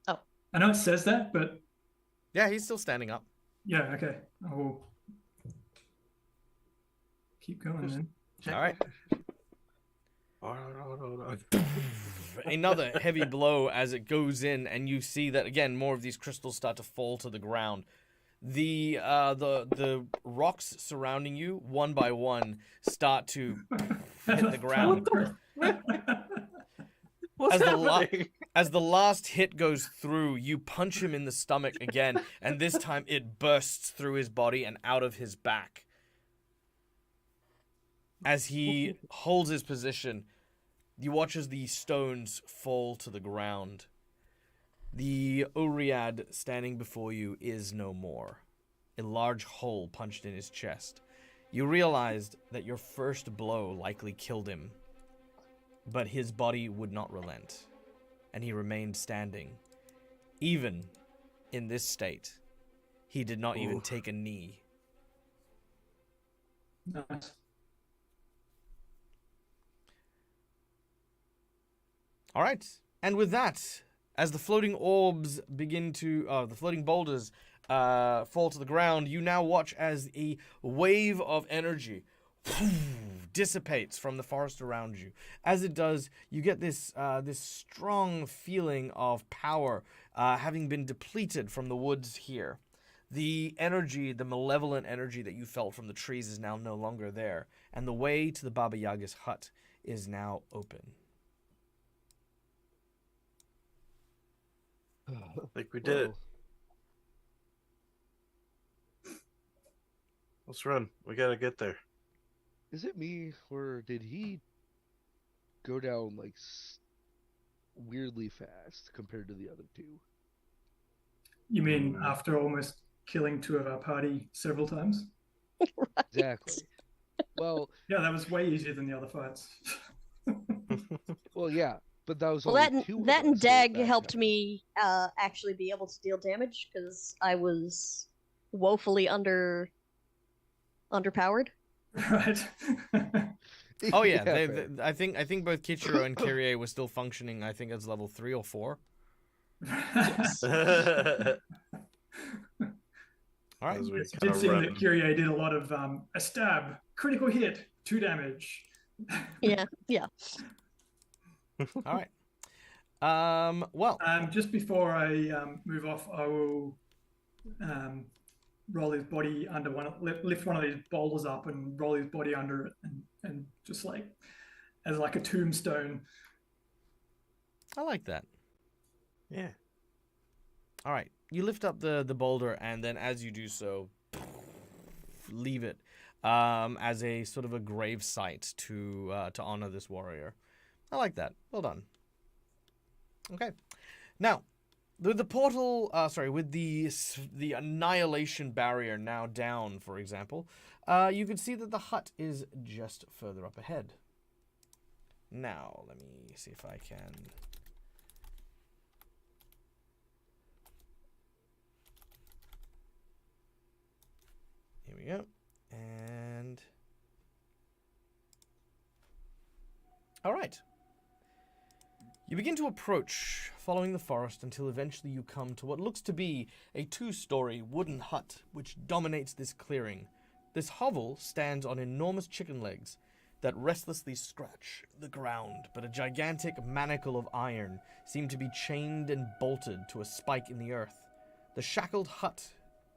I know it says that, but Yeah, he's still standing up. yeah, okay. I will keep going then. All right. Oh, Another heavy blow as it goes in, and you see that again. More of these crystals start to fall to the ground. The rocks surrounding you, one by one, start to hit the ground. What's happening? As the last hit goes through, you punch him in the stomach again, and this time it bursts through his body and out of his back. As he holds his position, you watch as the stones fall to the ground. The Oread standing before you is no more. A large hole punched in his chest. You realized that your first blow likely killed him, but his body would not relent, and he remained standing. Even in this state, he did not even take a knee. Nice. All right, and with that, as the floating orbs begin to, the floating boulders fall to the ground, you now watch as a wave of energy dissipates from the forest around you. As it does, you get this strong feeling of power having been depleted from the woods here. The energy, the malevolent energy that you felt from the trees is now no longer there, and the way to the Baba Yaga's hut is now open. I think we did it. Let's run. We gotta get there. Is it me, or did he go down like weirdly fast compared to the other two? You mean after almost killing two of our party several times? Exactly. Well, Yeah, that was way easier than the other fights. well, yeah, but that was Well, only that two. and, of that and us at Dag that helped time. me actually be able to deal damage because I was woefully underpowered. Right. Oh yeah, fair. I think both Kichiro and Kyrie were still functioning. I think as level 3 or 4. Yes. All right. As we It kinda did seem run. that Kyrie did a lot of a stab, critical hit, 2 damage. Yeah. All right. Well, Just before I move off, I will roll his body under lift one of these boulders up and roll his body under it, and just like as like a tombstone. I like that. Yeah. All right. You lift up the boulder, and then as you do so, leave it as a sort of a grave site to honor this warrior. I like that. Well done. Okay. Now, with the portal, with the annihilation barrier now down, for example, you can see that the hut is just further up ahead. Now, let me see if I can. Here we go. And all right. You begin to approach, following the forest until eventually you come to what looks to be a 2-story wooden hut which dominates this clearing. This hovel stands on enormous chicken legs that restlessly scratch the ground, but a gigantic manacle of iron seemed to be chained and bolted to a spike in the earth. The shackled hut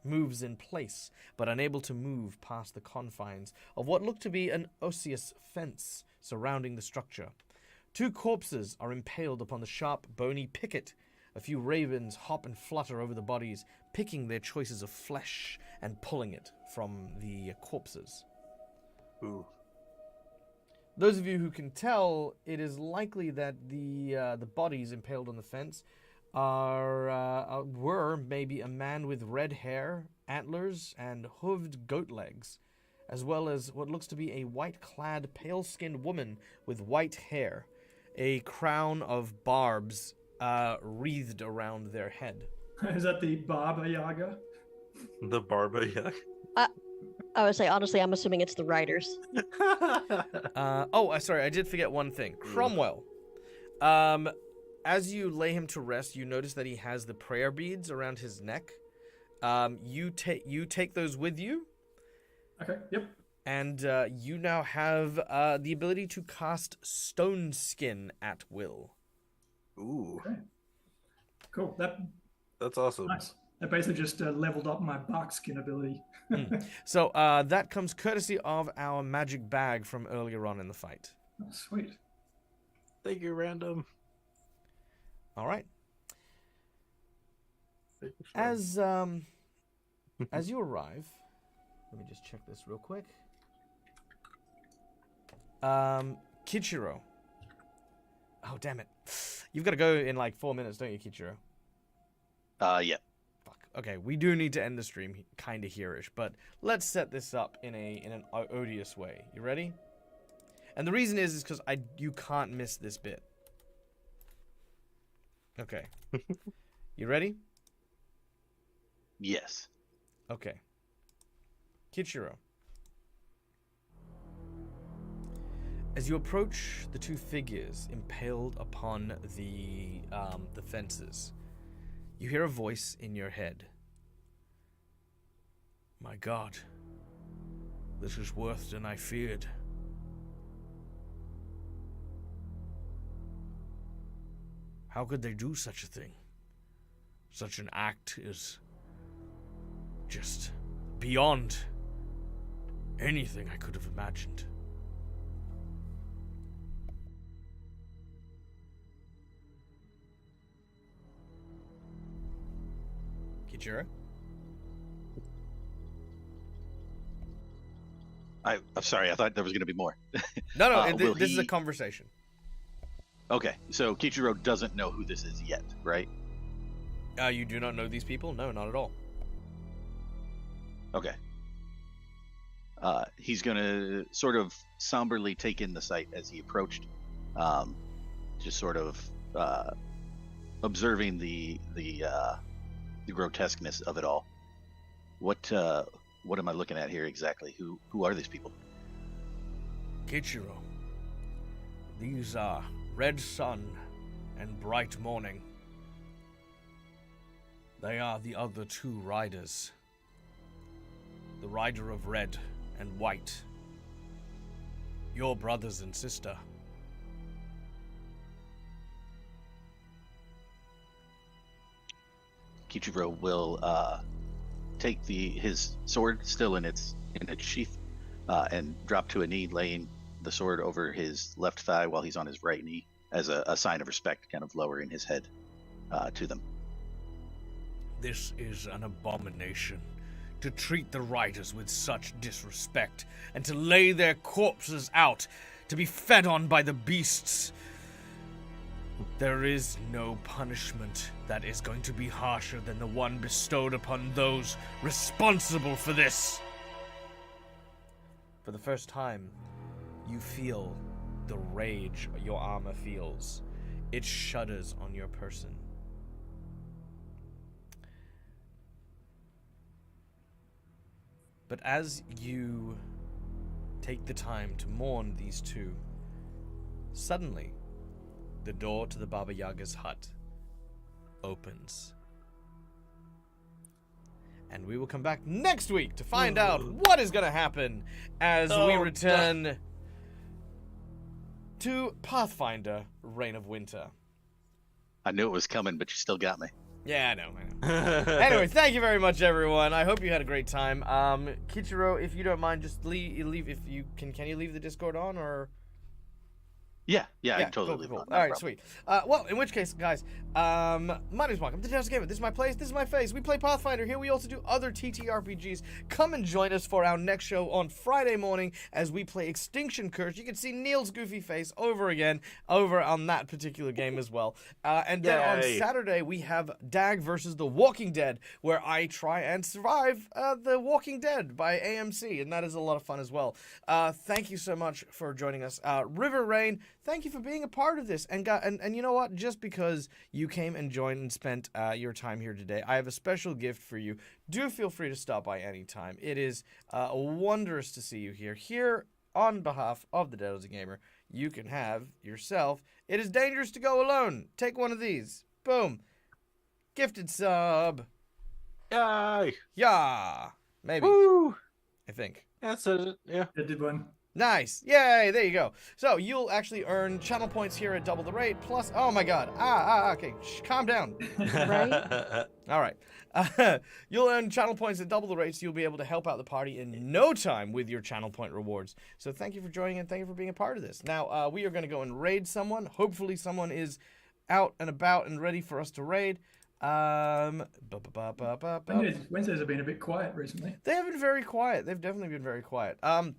moves in place, but unable to move past the confines of what looked to be an osseous fence surrounding the structure. 2 corpses are impaled upon the sharp, bony picket. A few ravens hop and flutter over the bodies, picking their choices of flesh and pulling it from the corpses. Ooh. Those of you who can tell, it is likely that the bodies impaled on the fence were maybe a man with red hair, antlers, and hooved goat legs, as well as what looks to be a white-clad, pale-skinned woman with white hair, a crown of barbs wreathed around their head. Is that the Baba Yaga? The Baba Yaga. I would say, honestly, I'm assuming it's the riders. Sorry, I did forget one thing. Cromwell. As you lay him to rest, you notice that he has the prayer beads around his neck. You take those with you. Okay, yep. And you now have the ability to cast Stone Skin at will. Ooh. Okay. Cool. That's awesome. Nice. I basically just leveled up my bark skin ability. So that comes courtesy of our magic bag from earlier on in the fight. Oh, sweet. Thank you, random. All right. As you arrive, let me just check this real quick. Kichiro. Oh, damn it. You've got to go in like 4 minutes, don't you, Kichiro? Yeah. Fuck. Okay, we do need to end the stream kind of here-ish, but let's set this up in an odious way. You ready? And the reason is because you can't miss this bit. Okay. You ready? Yes. Okay. Kichiro. As you approach the two figures impaled upon the fences, you hear a voice in your head. My God, this is worse than I feared. How could they do such a thing? Such an act is just beyond anything I could have imagined. Kichiro? I'm sorry. I thought there was going to be more. No, this is a conversation. Okay, so Kichiro doesn't know who this is yet, right? You do not know these people? No, not at all. Okay. He's gonna sort of somberly take in the sight as he approached, just sort of observing the grotesqueness of it all. What am I looking at here exactly? Who are these people? Kichiro, these are Red Sun and Bright Morning. They are the other two riders. The rider of red and white. Your brothers and sister. Kichiro will take his sword still in its sheath and drop to a knee, laying the sword over his left thigh while he's on his right knee as a sign of respect, kind of lowering his head to them. This is an abomination. To treat the riders with such disrespect, and to lay their corpses out to be fed on by the beasts. There is no punishment that is going to be harsher than the one bestowed upon those responsible for this. For the first time, you feel the rage your armor feels. It shudders on your person. But as you take the time to mourn these two, suddenly, the door to the Baba Yaga's hut opens. And we will come back next week to find out what is going to happen as we return to Pathfinder: Reign of Winter. I knew it was coming, but you still got me. Yeah, I know. Anyway, thank you very much, everyone. I hope you had a great time. Kichiro, if you don't mind, just leave if you can. Can you leave the Discord on, or? Yeah, I can totally leave. Cool. On, All right, sweet. Well, in which case, guys, my name's Mark. I'm the Deus Gamer. This is my place. This is my face. We play Pathfinder here. We also do other TTRPGs. Come and join us for our next show on Friday morning as we play Extinction Curse. You can see Neil's goofy face over on that particular game as well. And then on Saturday, we have Dag versus The Walking Dead, where I try and survive The Walking Dead by AMC, and that is a lot of fun as well. Thank you so much for joining us. River Rain, thank you for being a part of this. And you know what? Just because you came and joined and spent your time here today, I have a special gift for you. Do feel free to stop by anytime. It is wondrous to see you here. Here, on behalf of the Deus Gamer, you can have yourself It Is Dangerous to Go Alone. Take one of these. Boom. Gifted sub. Yay! Yeah. Maybe. Woo! I think. That's it. Yeah. I did one. Nice. Yay, there you go. So you'll actually earn channel points here at double the rate, plus, oh my god. Okay, calm down. Right? All right. You'll earn channel points at double the rate, so you'll be able to help out the party in no time with your channel point rewards. So thank you for joining and thank you for being a part of this. Now, we are going to go and raid someone. Hopefully someone is out and about and ready for us to raid. Wednesdays have been a bit quiet recently. They have been very quiet. They've definitely been very quiet. Well,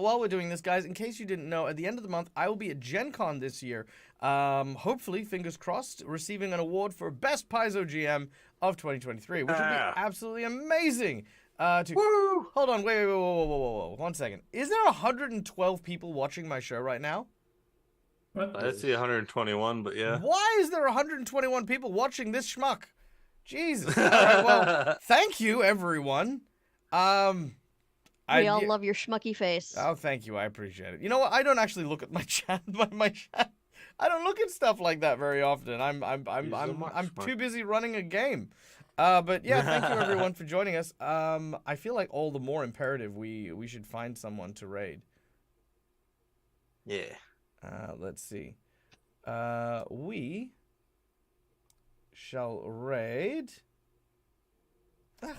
while we're doing this, guys, in case you didn't know, at the end of the month, I will be at Gen Con this year. Hopefully, fingers crossed, receiving an award for Best Paizo GM of 2023, which would be absolutely amazing. Woo! Hold on, wait, whoa, 1 second. Is there 112 people watching my show right now? What? I see 121, but yeah. Why is there 121 people watching this schmuck? Jesus. All right, well, thank you, everyone. We all love your schmucky face. Oh, thank you. I appreciate it. You know what? I don't actually look at my chat. My chat. I don't look at stuff like that very often. I'm too busy running a game. But yeah, thank you everyone for joining us. I feel like all the more imperative we should find someone to raid. Yeah. Let's see. We shall raid.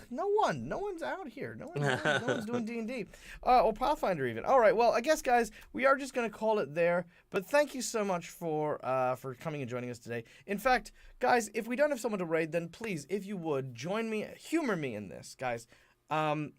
No one's out here. No one's doing D&D. Or Pathfinder even. All right, well, I guess, guys, we are just going to call it there. But thank you so much for coming and joining us today. In fact, guys, if we don't have someone to raid, then please, if you would, join me, humor me in this, guys. I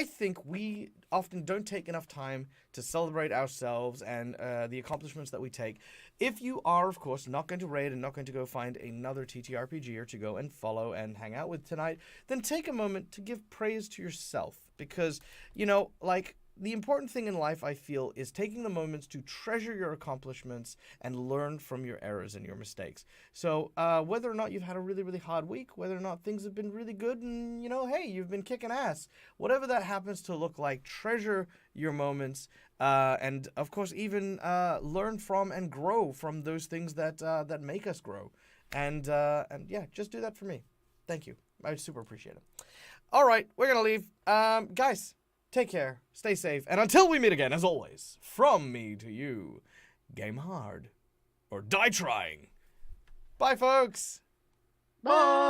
think we often don't take enough time to celebrate ourselves and the accomplishments that we take. If you are, of course, not going to raid and not going to go find another TTRPGer to go and follow and hang out with tonight, then take a moment to give praise to yourself. Because, you know, like, the important thing in life, I feel, is taking the moments to treasure your accomplishments and learn from your errors and your mistakes. So whether or not you've had a really, really hard week, whether or not things have been really good and, you know, hey, you've been kicking ass, whatever that happens to look like, treasure your moments and, of course, even learn from and grow from those things that make us grow. And yeah, just do that for me. Thank you. I super appreciate it. All right, we're going to leave. Guys, take care, stay safe, and until we meet again, as always, from me to you, game hard or die trying. Bye, folks. Bye.